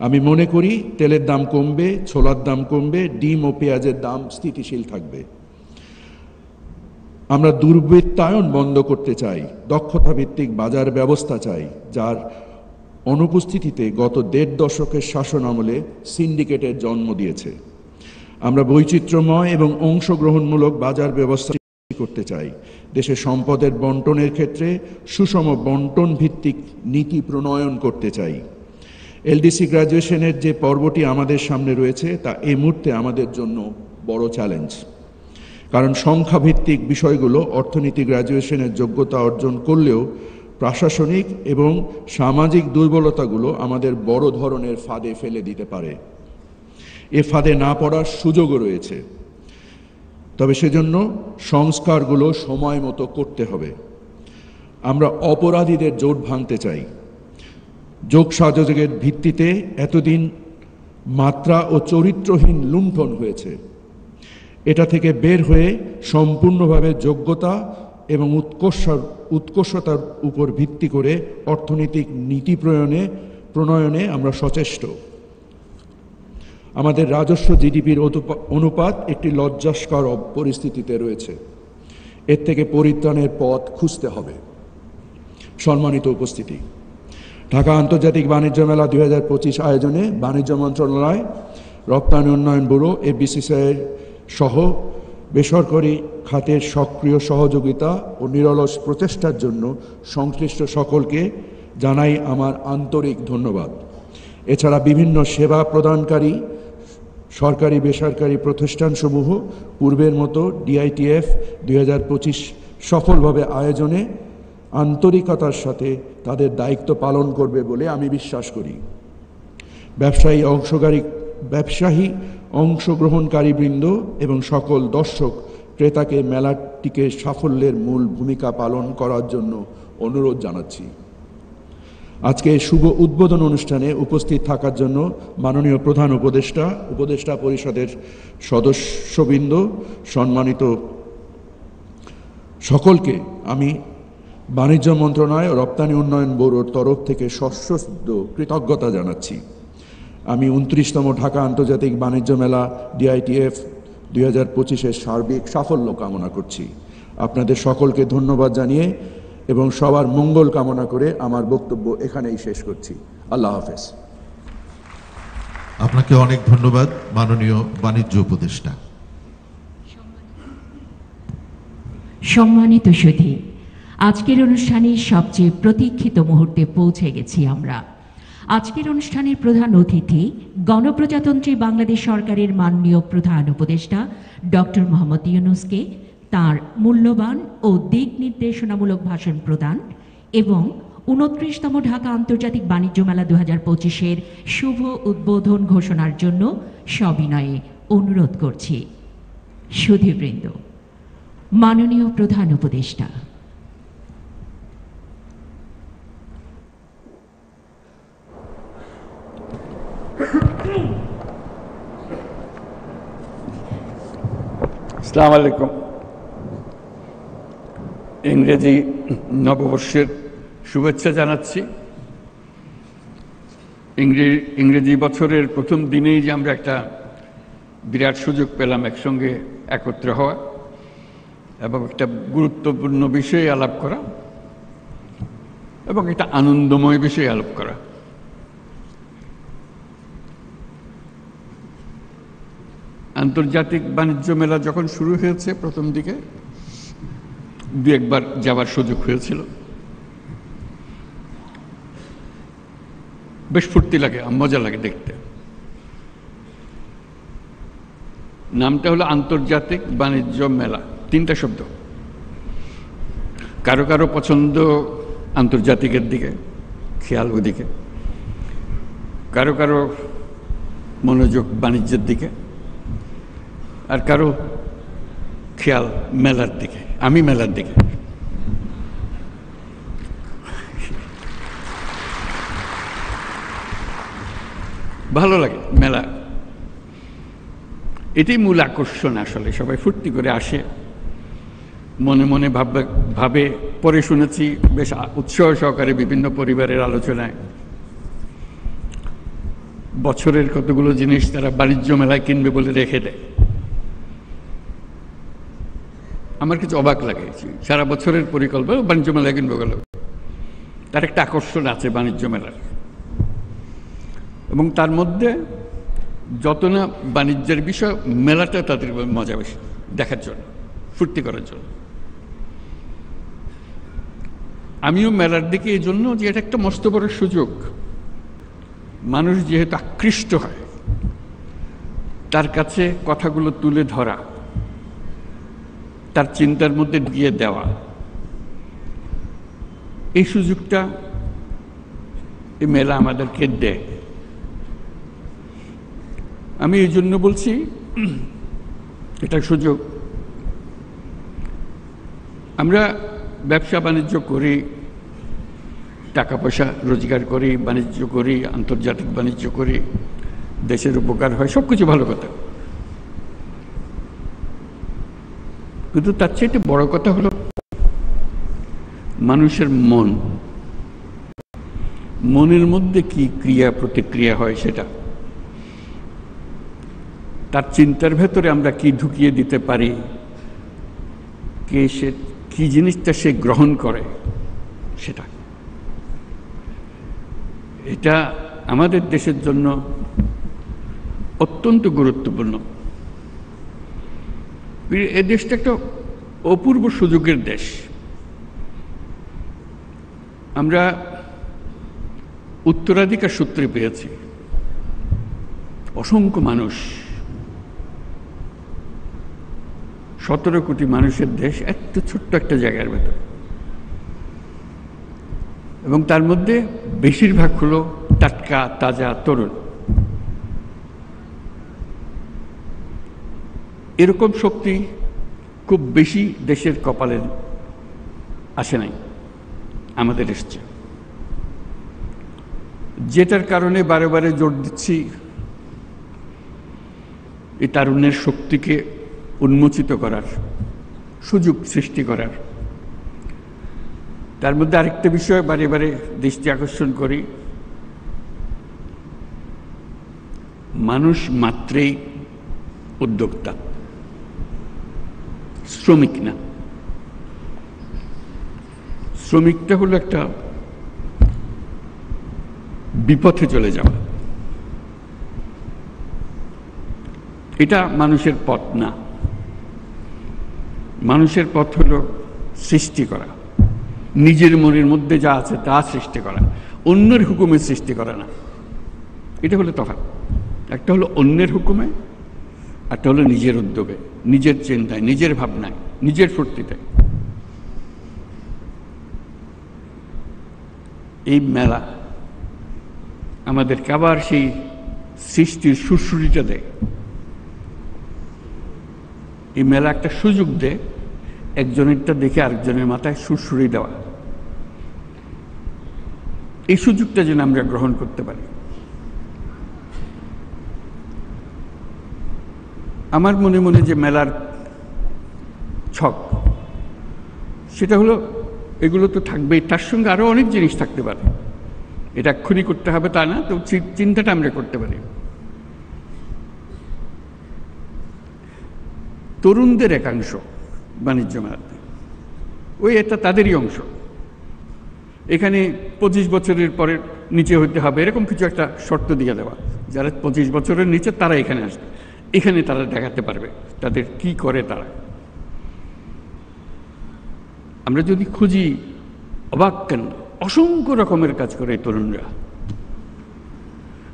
আমি মনে করি তেলের দাম কমবে, ছোলার দাম কমবে, ডিম ও পেঁয়াজের দাম স্থিতিশীল থাকবে। আমরা দুর্বৃত্তায়ন বন্ধ করতে চাই, দক্ষতা ভিত্তিক বাজার ব্যবস্থা চাই, যার অনুপস্থিতিতে গত 1.5 দশকের শাসন আমলে সিন্ডিকেটের জন্ম দিয়েছে। আমরা বৈচিত্র্যময় এবং অংশগ্রহণমূলক বাজার ব্যবস্থা করতে চাই। দেশে সম্পদের বন্টনের ক্ষেত্রে সুষম বন্টন ভিত্তিক নীতি প্রণয়ন করতে চাই। এলডিসি গ্র্যাজুয়েশনের যে পর্বটি আমাদের সামনে রয়েছে তা এই মুহূর্তে আমাদের জন্য বড় চ্যালেঞ্জ, কারণ সংখ্যাভিত্তিক বিষয়গুলো অর্থনীতি গ্র্যাজুয়েশনের যোগ্যতা অর্জন করলেও প্রশাসনিক এবং সামাজিক দুর্বলতাগুলো আমাদের বড় ধরনের ফাঁদে ফেলে দিতে পারে। এ ফাঁদে না পড়ার সুযোগও রয়েছে, তবে সেজন্য সংস্কারগুলো সময় মতো করতে হবে। আমরা অপরাধীদের জোট ভাঙতে চাই। যোগসাযোগের ভিত্তিতে এতদিন মাত্রা ও চরিত্রহীন লুণ্ঠন হয়েছে। এটা থেকে বের হয়ে সম্পূর্ণভাবে যোগ্যতা এবং উৎকর্ষতার উপর ভিত্তি করে অর্থনৈতিক নীতি প্রণয়নে আমরা সচেষ্ট। আমাদের রাজস্ব জিডিপির অনুপাত একটি লজ্জাস্কর পরিস্থিতিতে রয়েছে। এর থেকে পরিত্রাণের পথ খুঁজতে হবে। সম্মানিত উপস্থিতি, ঢাকা আন্তর্জাতিক বাণিজ্য মেলা 2025 আয়োজনে বাণিজ্য মন্ত্রণালয়, রপ্তানি উন্নয়ন ব্যুরো, এফবিসিসিআই সহ বেসরকারি খাতের সক্রিয় সহযোগিতা ও নিরলস প্রচেষ্টার জন্য সংশ্লিষ্ট সকলকে জানাই আমার আন্তরিক ধন্যবাদ। এছাড়া বিভিন্ন সেবা প্রদানকারী সরকারি বেসরকারি প্রতিষ্ঠানসমূহ পূর্বের মতো ডিআইটিএফ 2025 সফলভাবে আয়োজনে আন্তরিকতার সাথে তাদের দায়িত্ব পালন করবে বলে আমি বিশ্বাস করি। ব্যবসায়ী অংশগ্রহণকারীবৃন্দ এবং সকল দর্শক ক্রেতাকে মেলাটিকে সাফল্যের মূল ভূমিকা পালন করার জন্য অনুরোধ জানাচ্ছি। আজকে শুভ উদ্বোধন অনুষ্ঠানে উপস্থিত থাকার জন্য মাননীয় প্রধান উপদেষ্টা পরিষদের সদস্যবৃন্দ, সম্মানিত সকলকে আমি বাণিজ্য মন্ত্রণালয় ও রপ্তানি উন্নয়ন ব্যুরোর তরফ থেকে সশ্রদ্ধ কৃতজ্ঞতা জানাচ্ছি। আমি 29তম ঢাকা আন্তর্জাতিক বাণিজ্য মেলা ডিআইটিএফ 2025-এর সার্বিক সাফল্য কামনা করছি। আপনাদের সকলকে ধন্যবাদ জানিয়ে এবং সবার মঙ্গল কামনা করে আমার বক্তব্য এখানেই শেষ করছি। আল্লাহ হাফেজ। আপনাকে অনেক ধন্যবাদ মাননীয় বাণিজ্য উপদেষ্টা। সম্মানিত সুধী, আজকের অনুষ্ঠানের সবচেয়ে প্রতীক্ষিত মুহূর্তে পৌঁছে গেছি আমরা। আজকের অনুষ্ঠানের প্রধান অতিথি গণপ্রজাতন্ত্রী বাংলাদেশ সরকারের মাননীয় প্রধান উপদেষ্টা ডক্টর মোহাম্মদ ইউনূসকে তার মূল্যবান ও দিক নির্দেশনামূলক ভাষণ প্রদান এবং 29তম ঢাকা আন্তর্জাতিক বাণিজ্য মেলা 2025-এর শুভ উদ্বোধন ঘোষণার জন্য সবিনয়ে অনুরোধ করছি। সুধীবৃন্দ, মাননীয় প্রধান উপদেষ্টা। আসসালামু আলাইকুম। ইংরেজি নববর্ষের শুভেচ্ছা জানাচ্ছি। ইংরেজি বছরের প্রথম দিনেই যে আমরা একটা বিরাট সুযোগ পেলাম একসঙ্গে একত্র হওয়া এবং একটা গুরুত্বপূর্ণ বিষয়ে আলাপ করা এবং একটা আনন্দময় বিষয়ে আলাপ করা। আন্তর্জাতিক বাণিজ্য মেলা যখন শুরু হয়েছে প্রথম দিকে দু একবার যাওয়ার সুযোগ হয়েছিল। বেশ ফুর্তি লাগে, মজা লাগে দেখতে। নামটা হলো আন্তর্জাতিক বাণিজ্য মেলা, 3টা শব্দ। কারো কারো পছন্দ আন্তর্জাতিকের দিকে, খেয়াল ওদিকে, কারো কারো মনোযোগ বাণিজ্যের দিকে, আর কারো খেয়াল মেলার দিকে। আমি মেলার দিকে। ভালো লাগে মেলা, এটাই মূল আকর্ষণ। আসলে সবাই ফুর্তি করে আসে, মনে মনে ভাবে। পরে শুনেছি বেশ উৎসাহ সহকারে বিভিন্ন পরিবারের আলোচনায় বছরের কতগুলো জিনিস তারা বাণিজ্য মেলায় কিনবে বলে রেখে দেয়। আমার কিছু অবাক লাগে, সারা বছরের পরিকল্পনা বাণিজ্য মেলায় কিনবে গেল। তার একটা আকর্ষণ আছে বাণিজ্য মেলার, এবং তার মধ্যে যত না বাণিজ্যের বিষয়, মেলাটা তাদের মজা বেশি দেখার জন্য, ফুর্তি করার জন্য। আমিও মেলার দিকে এই জন্য যে এটা একটা মস্ত বড় সুযোগ। মানুষ যেহেতু আকৃষ্ট হয়, তার কাছে কথাগুলো তুলে ধরা, তার চিন্তার মধ্যে ঢুকিয়ে দেওয়া, এই সুযোগটা এই মেলা আমাদেরকে দেয়। আমি এই জন্য বলছি এটা সুযোগ। আমরা ব্যবসা বাণিজ্য করি, টাকা পয়সা রোজগার করি, বাণিজ্য করি, আন্তর্জাতিক বাণিজ্য করি, দেশের উপকার হয়, সব কিছু ভালো কথা। কিন্তু তার চেয়ে বড় কথা হলো মানুষের মনের মধ্যে কি ক্রিয়া প্রতিক্রিয়া হয়, সেটা তার চিন্তার ভেতরে আমরা কি ঢুকিয়ে দিতে পারি, সে কি জিনিসটা সে গ্রহণ করে, সেটা এটা আমাদের দেশের জন্য অত্যন্ত গুরুত্বপূর্ণ। এ দেশটা একটা অপূর্ব সুযোগের দেশ। আমরা উত্তরাধিকার সূত্রে পেয়েছি। অসংখ্য মানুষ, 17 কোটি মানুষের দেশ, এত ছোট্ট একটা জায়গার ভেতর, এবং তার মধ্যে বেশিরভাগ হলো টাটকা, তাজা, তরুণ। এরকম শক্তি খুব বেশি দেশের কপালে আসে নাই, আমাদের এসছে। যেটার কারণে বারে বারে জোর দিচ্ছি এই তারুণ্যের শক্তিকে উন্মোচিত করার, সুযোগ সৃষ্টি করার। তার মধ্যে আরেকটা বিষয় বারে বারে দৃষ্টি আকর্ষণ করি, মানুষ মাত্রেই উদ্যোক্তা, শ্রমিক না। শ্রমিকটা হলো একটা বিপথে চলে যাওয়া। এটা মানুষের পথ না। মানুষের পথ হলো সৃষ্টি করা, নিজের মনের মধ্যে যা আছে তা সৃষ্টি করা, অন্যের হুকুমে সৃষ্টি করা না। এটা হলো তফাৎ। একটা হলো অন্যের হুকুমে, একটা হলো নিজের উদ্যোগে, নিজের চিন্তায়, নিজের ভাবনায়, নিজের ফুর্তিতে। এই মেলা আমাদেরকে আবার সেই সৃষ্টির সুরসুরিটা দেয়। এই মেলা একটা সুযোগ দেয় একজনেরটা দেখে আরেকজনের মাথায় সুরসুরি দেওয়া। এই সুযোগটা যেন আমরা গ্রহণ করতে পারি। আমার মনে মনে যে মেলার শখ, সেটা হলো এগুলো তো থাকবেই, তার সঙ্গে আরও অনেক জিনিস থাকতে পারে। এটা এক্ষুনি করতে হবে তা না, তো চিন্তাটা আমরা করতে পারি। তরুণদের একাংশ বাণিজ্য মেলাতে, ওই এটা তাদেরই অংশ। এখানে 25 বছরের পরে নিচে হতে হবে এরকম কিছু একটা শর্ত দিয়ে দেওয়া, যারা 25 বছরের নিচে তারা এখানে আসবে, এখানে তারা দেখাতে পারবে তাদের কি করে তারা। আমরা যদি খুঁজি, অবাক কেন, অসংখ্য রকমের কাজ করে এই তরুণরা,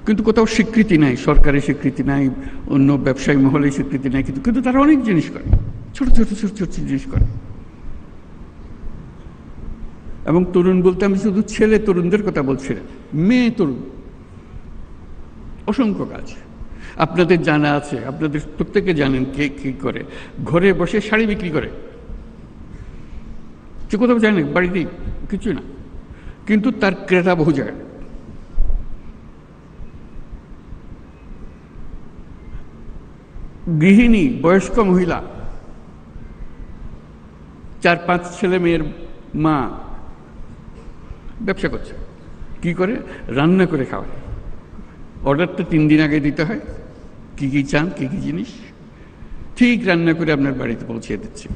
কিন্তু কোথাও স্বীকৃতি নাই, সরকারি স্বীকৃতি নাই, অন্য ব্যবসায়ী মহলে স্বীকৃতি নাই, কিন্তু তারা অনেক জিনিস করে, ছোট ছোট ছোট ছোট জিনিস করে। এবং তরুণ বলতে আমি শুধু ছেলে তরুণদের কথা বলছি না, মেয়ে তরুণ, অসংখ্য কাজ। আপনাদের জানা আছে, আপনাদের প্রত্যেকে জানেন কে কি করে, ঘরে বসে শাড়ি বিক্রি করে, সে কোথাও যায় না, বাড়িতেই কিছু না, কিন্তু তার ক্রেতা বহু জায়গায়। গৃহিণী, বয়স্ক মহিলা, 4-5 ছেলে মেয়ের মা ব্যবসা করছে। কি করে? রান্না করে খাওয়ায়। অর্ডারটা 3 দিন আগে দিতে হয়, কি কি চান, কি কি জিনিস, ঠিক রান্না করে আপনার বাড়িতে পৌঁছে দিচ্ছে।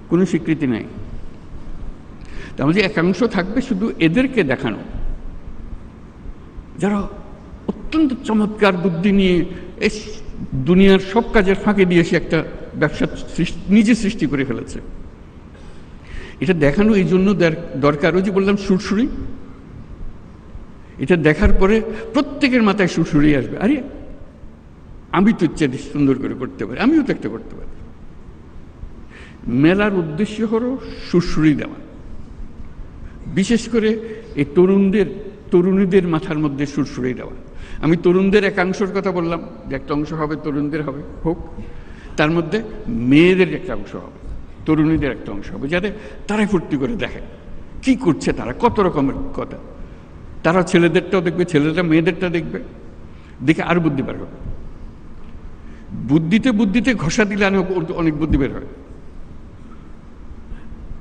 কোনো স্বীকৃতি নাই। তাহলে যে একাংশ থাকবে শুধু এদেরকে দেখানো, যারা অত্যন্ত চমৎকার বুদ্ধি নিয়ে এই দুনিয়ার সব কাজের ফাঁকে দিয়ে সে একটা ব্যবসা নিজে সৃষ্টি করে ফেলেছে। এটা দেখানো এই জন্য দরকার, ওই যে বললাম সুরসুরি, এটা দেখার পরে প্রত্যেকের মাথায় সুরসুরি আসবে, আরে আমি তো ইচ্ছে সুন্দর করে করতে পারি, আমিও তো একটা করতে পারি। মেলার উদ্দেশ্য হলো সুরসুরি দেওয়া, বিশেষ করে এই তরুণীদের মাথার মধ্যে সুরসুরি দেওয়া। আমি তরুণদের একাংশের কথা বললাম, যে একটা অংশ হবে তরুণদের হবে, হোক, তার মধ্যে মেয়েদের একটা অংশ হবে, তরুণীদের একটা অংশ হবে, যাতে তারাই ফুর্তি করে দেখে কি করছে তারা, কত রকমের কথা। তারা ছেলেদেরটাও দেখবে, ছেলেরা মেয়েদেরটা দেখবে, দেখে আর বুদ্ধি বের হবে। বুদ্ধিতে ঘষা দিলে অনেক বুদ্ধি বের হয়।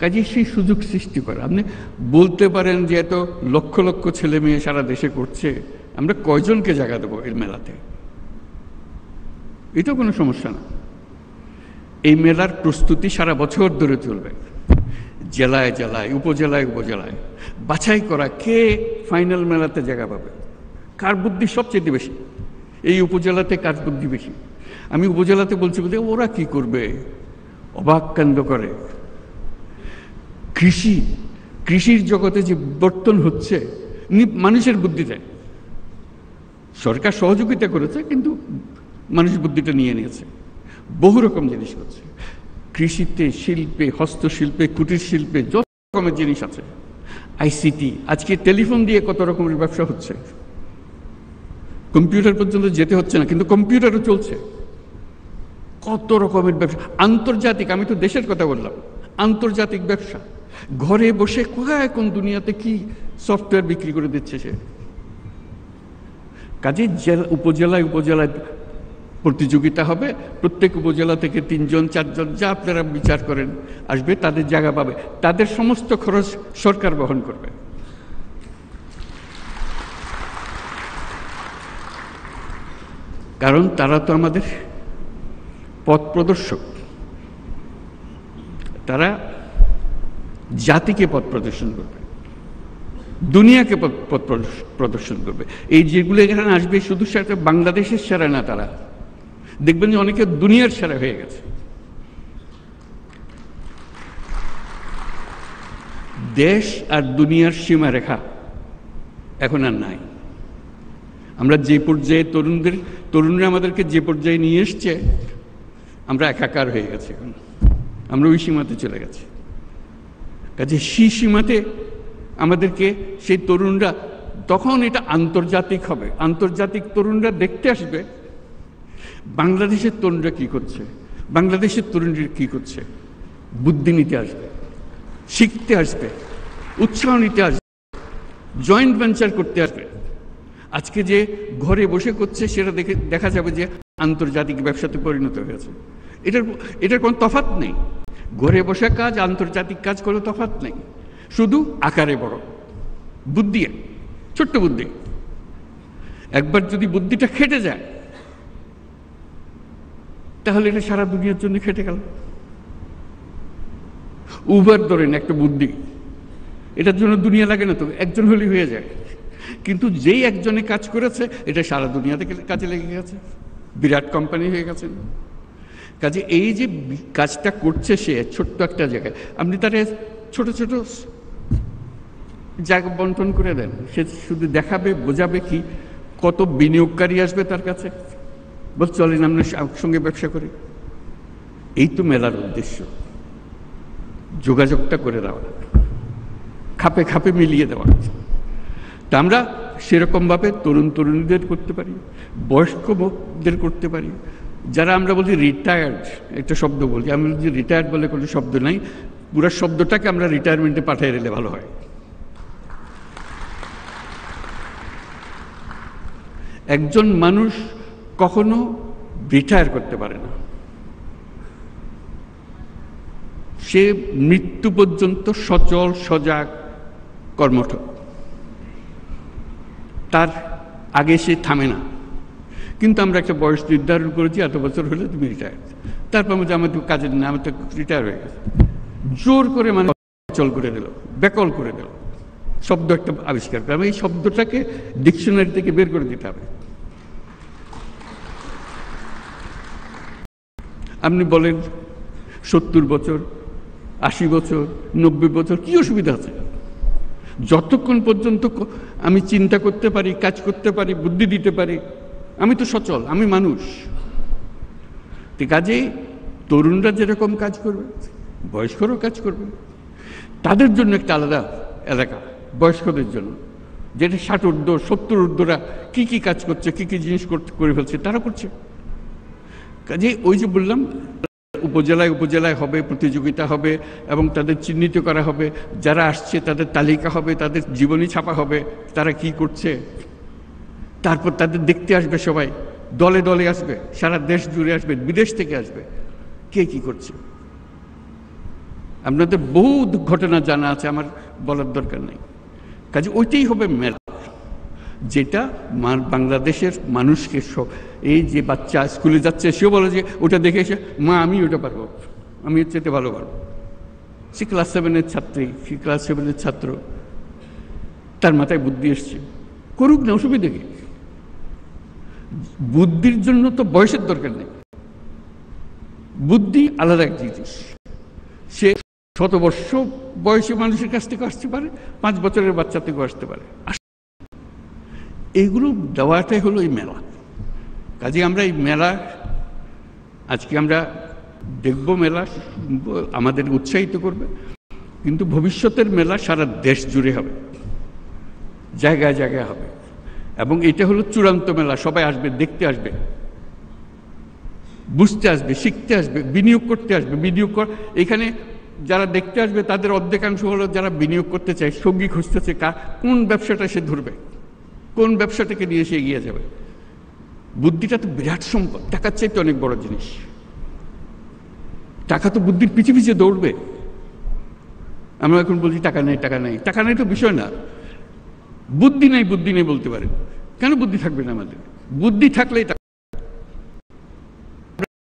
কাজে সেই সুযোগ সৃষ্টি করা। আপনি বলতে পারেন যে এত লক্ষ লক্ষ ছেলে মেয়ে সারা দেশে করছে, আমরা কয়জনকে জায়গা দেবো এই মেলাতে? এটা কোনো সমস্যা না। এই মেলার প্রস্তুতি সারা বছর ধরে চলবে, জেলায় জেলায়, উপজেলায় উপজেলায় বাছাই করা কে ফাইনাল মেলাতে জায়গা পাবে, কার বুদ্ধি সবচেয়ে বেশি, এই উপজেলাতে কার বুদ্ধি বেশি। আমি উপজেলাতে বলছি বলতে ওরা কি করবে, অবাক কাণ্ড করে। কৃষির জগতে যে বিবর্তন হচ্ছে মানুষের বুদ্ধিতে, সরকার সহযোগিতা করেছে কিন্তু মানুষ বুদ্ধিটা নিয়ে নিয়েছে, বহু রকম জিনিস হচ্ছে কৃষিতে, শিল্পে, হস্তশিল্পে, কুটির শিল্পে, যত রকমের জিনিস আছে। আইসিটি, আজকে টেলিফোন দিয়ে কত রকমের ব্যবসা হচ্ছে, কম্পিউটার পর্যন্ত যেতে হচ্ছে না, কিন্তু কম্পিউটারও চলছে। কত রকমের ব্যবসা, আন্তর্জাতিক, আমি তো দেশের কথা বললাম, আন্তর্জাতিক ব্যবসা। ঘরে বসে কোথায় কোন দুনিয়াতে কি সফটওয়্যার বিক্রি করে দিচ্ছে সে। কাজে উপজেলায় প্রতিযোগিতা হবে, প্রত্যেক উপজেলা থেকে 3-4 যা আপনারা বিচার করেন আসবে, তাদের জায়গা পাবে, তাদের সমস্ত খরচ সরকার বহন করবে। কারণ তারা তো আমাদের পথ প্রদর্শক, তারা জাতিকে পথ প্রদর্শন করবে, দুনিয়াকে পথ প্রদর্শন করবে। এই যেগুলো এখানে আসবে শুধু সেটা বাংলাদেশের সেরা না, তারা দেখবেন যে অনেকে দুনিয়ার সেরা হয়ে গেছে। দেশ আর দুনিয়ার সীমারেখা এখন আর নাই। আমরা যে পর্যায়ে তরুণরা আমাদেরকে যে পর্যায়ে নিয়ে এসছে, আমরা একাকার হয়ে গেছি, এখন আমরা ওই সীমাতে চলে গেছি। কাজে সেই সীমাতে আমাদেরকে সেই তরুণরা, তখন এটা আন্তর্জাতিক হবে, আন্তর্জাতিক তরুণরা দেখতে আসবে বাংলাদেশের তরুণরা কি করছে, বাংলাদেশের তরুণরা কি করছে, বুদ্ধি নিতে আসবে, শিখতে আসবে, উৎসাহ নিতে আসবে, জয়েন্ট ভেঞ্চার করতে আসবে। আজকে যে ঘরে বসে করছে সেটা দেখা যাবে যে আন্তর্জাতিক ব্যবসাতে পরিণত হয়েছে। এটার কোনো তফাৎ নেই। ঘরে বসে কাজ, আন্তর্জাতিক কাজ কোনো তফাৎ নেই, শুধু আকারে বড়, বুদ্ধি ছোট্ট বুদ্ধি। একবার যদি বুদ্ধিটা খেটে যায় তাহলে এটা সারা দুনিয়ার জন্য খেটে গেল। উবার ধরেন একটা বুদ্ধি, এটার জন্য দুনিয়া লাগে না তো, একজন হলেই হয়ে যায়। কিন্তু যেই একজনে কাজ করেছে এটা সারা দুনিয়াতে কাজে লেগে গেছে, বিরাট কোম্পানি হয়ে গেছে। কাজে এই যে কাজটা করছে সে ছোট্ট একটা জায়গায়, আপনি তারে ছোট ছোট জায়গা বন্টন করে দেন, সে শুধু দেখাবে, বোঝাবে কি, কত বিনিয়োগকারী আসবে তার কাছে, বল চলেন আমরা সঙ্গে ব্যবসা করি। এই তো মেলার উদ্দেশ্য, যোগাযোগটা করে দেওয়া, খাপে খাপে মিলিয়ে দেওয়া। তা আমরা সেরকমভাবে তরুণ তরুণীদের করতে পারি, বয়স্কদের করতে পারি, যারা আমরা বলি রিটায়ার্ড, একটা শব্দ বলি, আমি বলছি রিটায়ার্ড বলে কোনো শব্দ নাই, পুরো শব্দটাকে আমরা রিটায়ারমেন্টে পাঠিয়ে দিলে ভালো হয়। একজন মানুষ কখনো রিটায়ার করতে পারে না, সে মৃত্যু পর্যন্ত সচল সজাগ কর্মঠ, তার আগে সে থামে না। কিন্তু আমরা একটা বয়স নির্ধারণ করেছি, এত বছর হলে তুমি রিটায়ার, তারপর বলছি আমার তো কাজের না, আমার তো রিটায়ার হয়ে গেছে, জোর করে মানে অচল করে দিল, বেকল করে দিল, শব্দ একটা আবিষ্কার করে। এই শব্দটাকে ডিকশনারি থেকে বের করে দিতে হবে। আপনি বলেন 70 বছর, 80 বছর, 90 বছর, কি অসুবিধা আছে? যতক্ষণ পর্যন্ত আমি চিন্তা করতে পারি, কাজ করতে পারি, বুদ্ধি দিতে পারি, আমি তো সচল, আমি মানুষ। কাজেই তরুণরা যেরকম কাজ করবে, বয়স্করাও কাজ করবে। তাদের জন্য একটা আলাদা এলাকা, বয়স্কদের জন্য, যেটা 60 ঊর্ধ্ব 70 ঊর্ধ্বরা কি কি কাজ করছে, কি কি জিনিস করে ফেলছে, তারা করছে। কাজে ওই যে বললাম, উপজেলায় উপজেলায় হবে, প্রতিযোগিতা হবে এবং তাদের চিহ্নিত করা হবে, যারা আসছে তাদের তালিকা হবে, তাদের জীবনী ছাপা হবে, তারা কি করছে। তারপর তাদের দেখতে আসবে সবাই, দলে দলে আসবে, সারা দেশ জুড়ে আসবে, বিদেশ থেকে আসবে, কে কি করছে। আপনাদের বহু ঘটনা জানা আছে, আমার বলার দরকার নেই। কাজে ওইটাই হবে মেলা, যেটা বাংলাদেশের মানুষকে সব, এই যে বাচ্চা স্কুলে যাচ্ছে সেও বলে যে ওটা দেখে এসে মা আমি ওটা পারবো, আমি এর চেয়ে ভালো পারবো। সে ক্লাস 7-এর ছাত্রী, সে ক্লাস 7-এর ছাত্র, তার মাথায় বুদ্ধি এসছে, করুক না, অসুবিধা কি? বুদ্ধির জন্য তো বয়সের দরকার নেই, বুদ্ধি আলাদা এক জিনিস। সে 100 বর্ষ বয়সী মানুষের কাছ থেকে আসতে পারে, 5 বছরের বাচ্চা থেকেও আসতে পারে। এইগুলো দেওয়াটাই হলো এই মেলা। কাজে আমরা এই মেলা আজকে আমরা দেখব, মেলা আমাদের উৎসাহিত করবে, কিন্তু ভবিষ্যতের মেলা সারা দেশ জুড়ে হবে, জায়গায় জায়গায় হবে। এবং এটা হলো চূড়ান্ত মেলা, সবাই আসবে, দেখতে আসবে, বুঝতে আসবে, শিখতে আসবে, বিনিয়োগ করতে আসবে। এখানে যারা দেখতে আসবে তাদের অর্ধেকাংশ হলো যারা বিনিয়োগ করতে চায়, সঙ্গী খুঁজতেছে, কোন ব্যবসাটা সে ধরবে, কোন ব্যবসাটাকে নিয়ে সে এগিয়ে যাবে। বুদ্ধিটা তো বিরাট সম্পদ, টাকার চাইতে অনেক বড় জিনিস। টাকা তো বুদ্ধির পিছিয়ে পিছিয়ে দৌড়বে। আমরা এখন বলছি টাকা নেই, টাকা নেই, টাকা নেই তো বিষয় না, বুদ্ধি নেই, বুদ্ধি নেই বলতে পারে। কেন বুদ্ধি থাকবে না আমাদের? বুদ্ধি থাকলেই টাকা।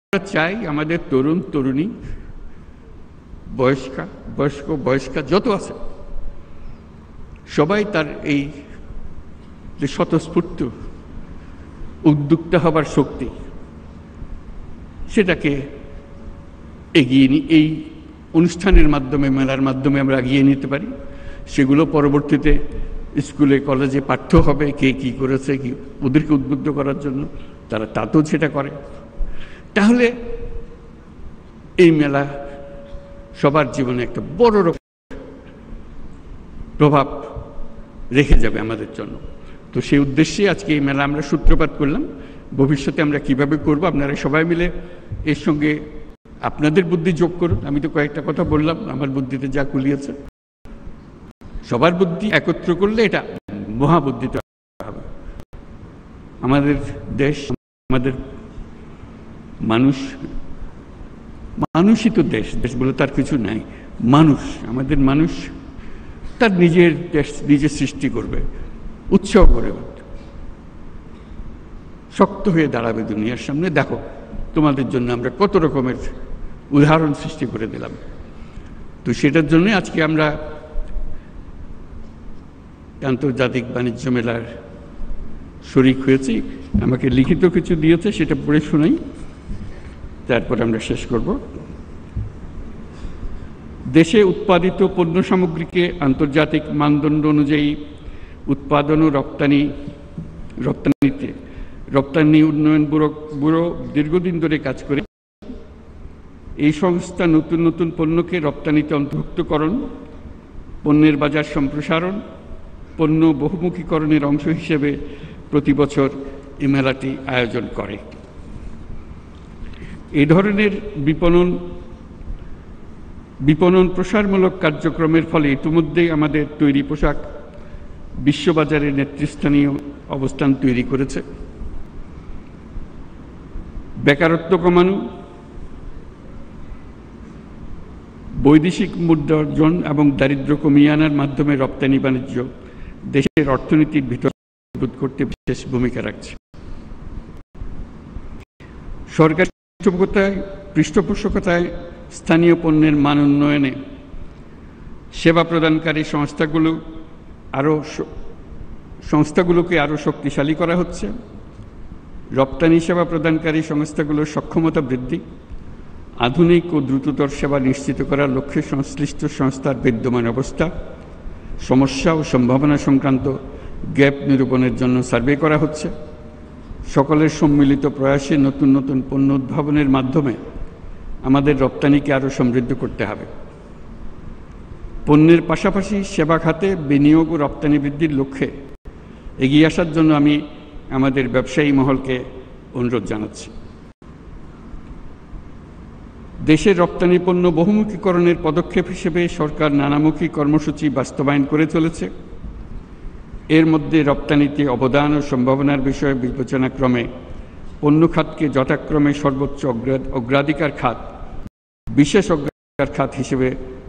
আমরা চাই আমাদের তরুণ তরুণী, বয়স্কা যত আছে সবাই তার এই যে স্বতঃস্ফূর্ত উদ্যোক্তা হবার শক্তি, সেটাকে এগিয়ে এই অনুষ্ঠানের মাধ্যমে, মেলার মাধ্যমে আমরা এগিয়ে নিতে পারি। সেগুলো পরবর্তীতে স্কুলে কলেজে পাঠ্য হবে, কে কি করেছে, কি ওদেরকে উদ্বুদ্ধ করার জন্য তারা তাতেও সেটা করে। তাহলে এই মেলা সবার জীবনে একটা বড় রকম প্রভাব রেখে যাবে আমাদের জন্য। তো সেই উদ্দেশ্যে আজকে এই মেলা আমরা সূত্রপাত করলাম। ভবিষ্যতে আমরা কিভাবে করব, আপনারা সবাই মিলে এর সঙ্গে আপনাদের বুদ্ধি যোগ করুন। আমি তো কয়েকটা কথা বললাম, আমার বুদ্ধিতে যা কুলিয়েছে, সবার বুদ্ধি একত্র করলে এটা মহাবুদ্ধিতে হবে। আমাদের দেশ, আমাদের মানুষ মানুষই তো দেশ, দেশ বলে তার কিছু নাই। মানুষ, আমাদের মানুষ তার নিজের দেশ নিজে সৃষ্টি করবে, উৎসাহ করে শক্ত হয়ে দাঁড়াবে দুনিয়ার সামনে। দেখো তোমাদের জন্য আমরা কত রকমের উদাহরণ সৃষ্টি করে দিলাম। তো সেটার জন্য আজকে আমরা আন্তর্জাতিক বাণিজ্য মেলার শরিক হয়েছি। আমাকে লিখিত কিছু দিয়েছে, সেটা পড়ে শোনাই, তারপর আমরা শেষ করব। দেশে উৎপাদিত পণ্য সামগ্রীকে আন্তর্জাতিক মানদণ্ড অনুযায়ী উৎপাদন ও রপ্তানি উন্নয়ন ব্যুরো দীর্ঘদিন ধরে কাজ করে। এই সংস্থা নতুন নতুন পণ্যকে রপ্তানিতে অন্তর্ভুক্তকরণ, পণ্যের বাজার সম্প্রসারণ, পণ্য বহুমুখীকরণের অংশ হিসেবে প্রতি বছর এই মেলাটি আয়োজন করে। এই ধরনের বিপণন প্রসারমূলক কার্যক্রমের ফলে ইতিমধ্যেই আমাদের তৈরি পোশাক বিশ্ববাজারে নেতৃস্থানীয় অবস্থান তৈরি করেছে। বেকারত্ব কমানো, বৈদেশিক মুদ্রা অর্জন এবং দারিদ্র্য কমিয়ে আনার মাধ্যমে রপ্তানি বাণিজ্য দেশের অর্থনীতির ভিতর মজবুত করতে বিশেষ ভূমিকা রাখছে। সরকারি পৃষ্ঠপোষকতায় স্থানীয় পণ্যের মান উন্নয়নে সেবা প্রদানকারী সংস্থাগুলোকে আরও শক্তিশালী করা হচ্ছে। রপ্তানি সেবা প্রদানকারী সংস্থাগুলোর সক্ষমতা বৃদ্ধি, আধুনিক ও দ্রুততর সেবা নিশ্চিত করার লক্ষ্যে সংশ্লিষ্ট সংস্থার বিদ্যমান অবস্থা, সমস্যা ও সম্ভাবনা সংক্রান্ত গ্যাপ নিরূপণের জন্য সার্ভে করা হচ্ছে। সকলের সম্মিলিত প্রয়াসে নতুন নতুন পণ্য উদ্ভাবনের মাধ্যমে আমাদের রপ্তানিকে আরও সমৃদ্ধ করতে হবে। পণ্যের পাশাপাশি সেবা খাতে বিনিয়োগ ও রপ্তানি বৃদ্ধির লক্ষ্যে এগিয়ে আসার জন্য আমি আমাদের ব্যবসায়ী মহলকে অনুরোধ জানাচ্ছি। দেশের রপ্তানি পণ্য বহুমুখীকরণের পদক্ষেপ হিসেবে সরকার নানামুখী কর্মসূচি বাস্তবায়ন করে চলেছে। এর মধ্যে রপ্তানিতে অবদান ও সম্ভাবনার বিষয়ে বিবেচনাক্রমে পণ্য খাতকে যথাক্রমে সর্বোচ্চ অগ্রাধিকার খাত, বিশেষ অগ্রাধিকার খাত হিসেবে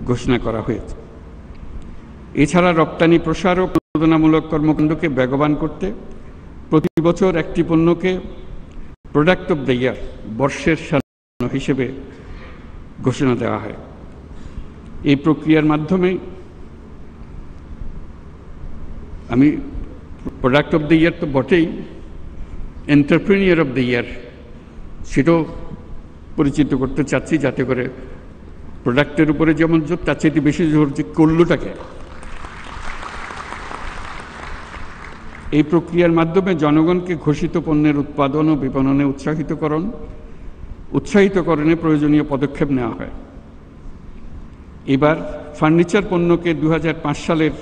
ঘোষণা করা হয়েছে। এছাড়া রপ্তানি প্রসার ও প্রযোজনামূলক কর্মকাণ্ডকে বেগবান করতে প্রতি বছর একটি পণ্যকে প্রোডাক্ট অব দ্য ইয়ার, বর্ষের সাফল্য হিসেবে ঘোষণা দেওয়া হয়। এই প্রক্রিয়ার মাধ্যমে আমি প্রোডাক্ট অব দ্য ইয়ার তো বটেই, এন্টারপ্রেনিয়র অব দ্য ইয়ার সেটাও পরিচিত করতে চাচ্ছি, যাতে করে প্রোডাক্টের উপরে যেমন জোর, তার চাইতে বেশি জোর যে করলোটাকে। এই প্রক্রিয়ার মাধ্যমে জনগণকে ঘোষিত পণ্যের উৎপাদন ও বিপণনে উৎসাহিতকরণে প্রয়োজনীয় পদক্ষেপ নেওয়া হয়। এবার ফার্নিচার পণ্যকে 2005 সালের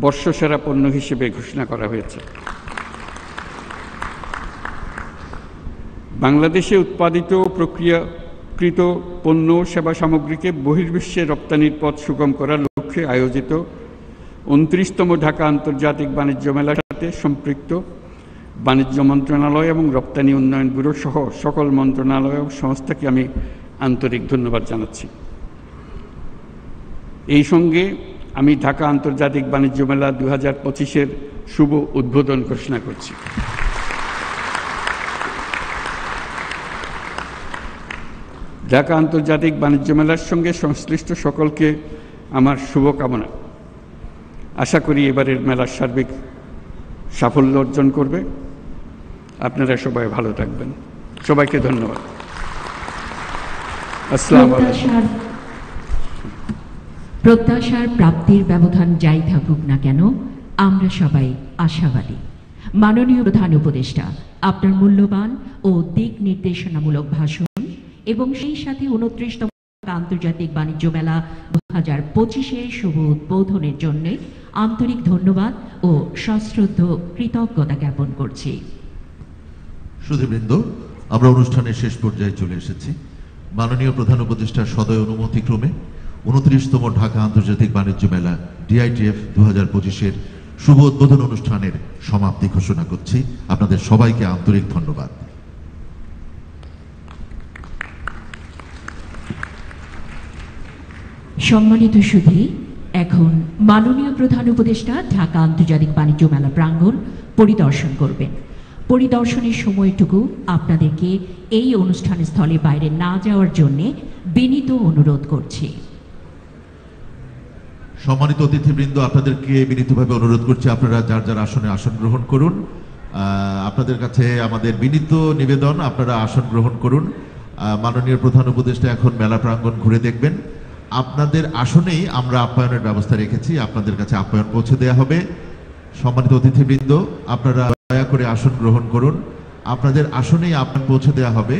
বর্ষসেরা পণ্য হিসেবে ঘোষণা করা হয়েছে। বাংলাদেশে উৎপাদিত প্রক্রিয়াকৃত পণ্য ও সেবা সামগ্রীকে বহির্বিশ্বে রপ্তানির পথ সুগম করার লক্ষ্যে আয়োজিত 29তম ঢাকা আন্তর্জাতিক বাণিজ্য মেলার সাথে সম্পৃক্ত বাণিজ্য মন্ত্রণালয় এবং রপ্তানি উন্নয়ন ব্যুরো সহ সকল মন্ত্রণালয় ও সংস্থাকে আমি আন্তরিক ধন্যবাদ জানাচ্ছি। এই সঙ্গে আমি ঢাকা আন্তর্জাতিক বাণিজ্য মেলা 2025-এর শুভ উদ্বোধন ঘোষণা করছি। ঢাকা আন্তর্জাতিক বাণিজ্য মেলার সঙ্গে সংশ্লিষ্ট সকলকে আমার শুভকামনা। আশা করি এবারের মেলার সার্বিক সাফল্য অর্জন করবে। আপনারা সবাই ভালো থাকবেন। সবাইকে ধন্যবাদ। আসসালামু আলাইকুম। প্রত্যাশার প্রাপ্তির ব্যবধান যাই থাকুক না কেন, আমরা সবাই আশাবাদী। মাননীয় প্রধান উপদেষ্টা, আপনার মূল্যবান ও দিক নির্দেশনামূলক ভাষণ এবং সেই সাথে 29তম আন্তর্জাতিক বাণিজ্য মেলা 2025-এর শুভ উদ্বোধনের জন্য আন্তরিক ধন্যবাদ ও সশ্রদ্ধ কৃতজ্ঞতা জ্ঞাপন করছি। সুধীবৃন্দ, আমরা অনুষ্ঠানের শেষ পর্যায়ে চলে এসেছি। মাননীয় প্রধান উপদেষ্টার সদয় অনুমতিক্রমে 29তম ঢাকা আন্তর্জাতিক বাণিজ্য মেলা DITF 2025-এর শুভ উদ্বোধন অনুষ্ঠানের সমাপ্তি ঘোষণা করছি। আপনাদের সবাইকে আন্তরিক ধন্যবাদ। সম্মানিত সুধী, এখন মাননীয় প্রধান উপদেষ্টা ঢাকা আন্তর্জাতিক বাণিজ্য মেলা প্রাঙ্গণ পরিদর্শন করবেন। পরিদর্শনের সময়টুকু আপনাদেরকে এই অনুষ্ঠান স্থলে বাইরে না যাওয়ার জন্য বিনীত অনুরোধ করছি। সম্মানিত অতিথিবৃন্দ, আপনাদেরকে বিনীতভাবে অনুরোধ করছি আপনারা যার যার আসনে আসন গ্রহণ করুন। আপনাদের কাছে আমাদের বিনীত নিবেদন, আপনারা আসন গ্রহণ করুন। মাননীয় প্রধান উপদেষ্টা এখন মেলা প্রাঙ্গণ ঘুরে দেখবেন। আপনাদের আসনেই আমরা আপ্যায়নের ব্যবস্থা রেখেছি, আপনাদের কাছে আপ্যায়ন পৌঁছে দেওয়া হবে। সম্মানিত অতিথিবৃন্দ, আপনারা দয়া করে আসন গ্রহণ করুন। আপনাদের আসনেই আপ্যায়ন পৌঁছে দেওয়া হবে।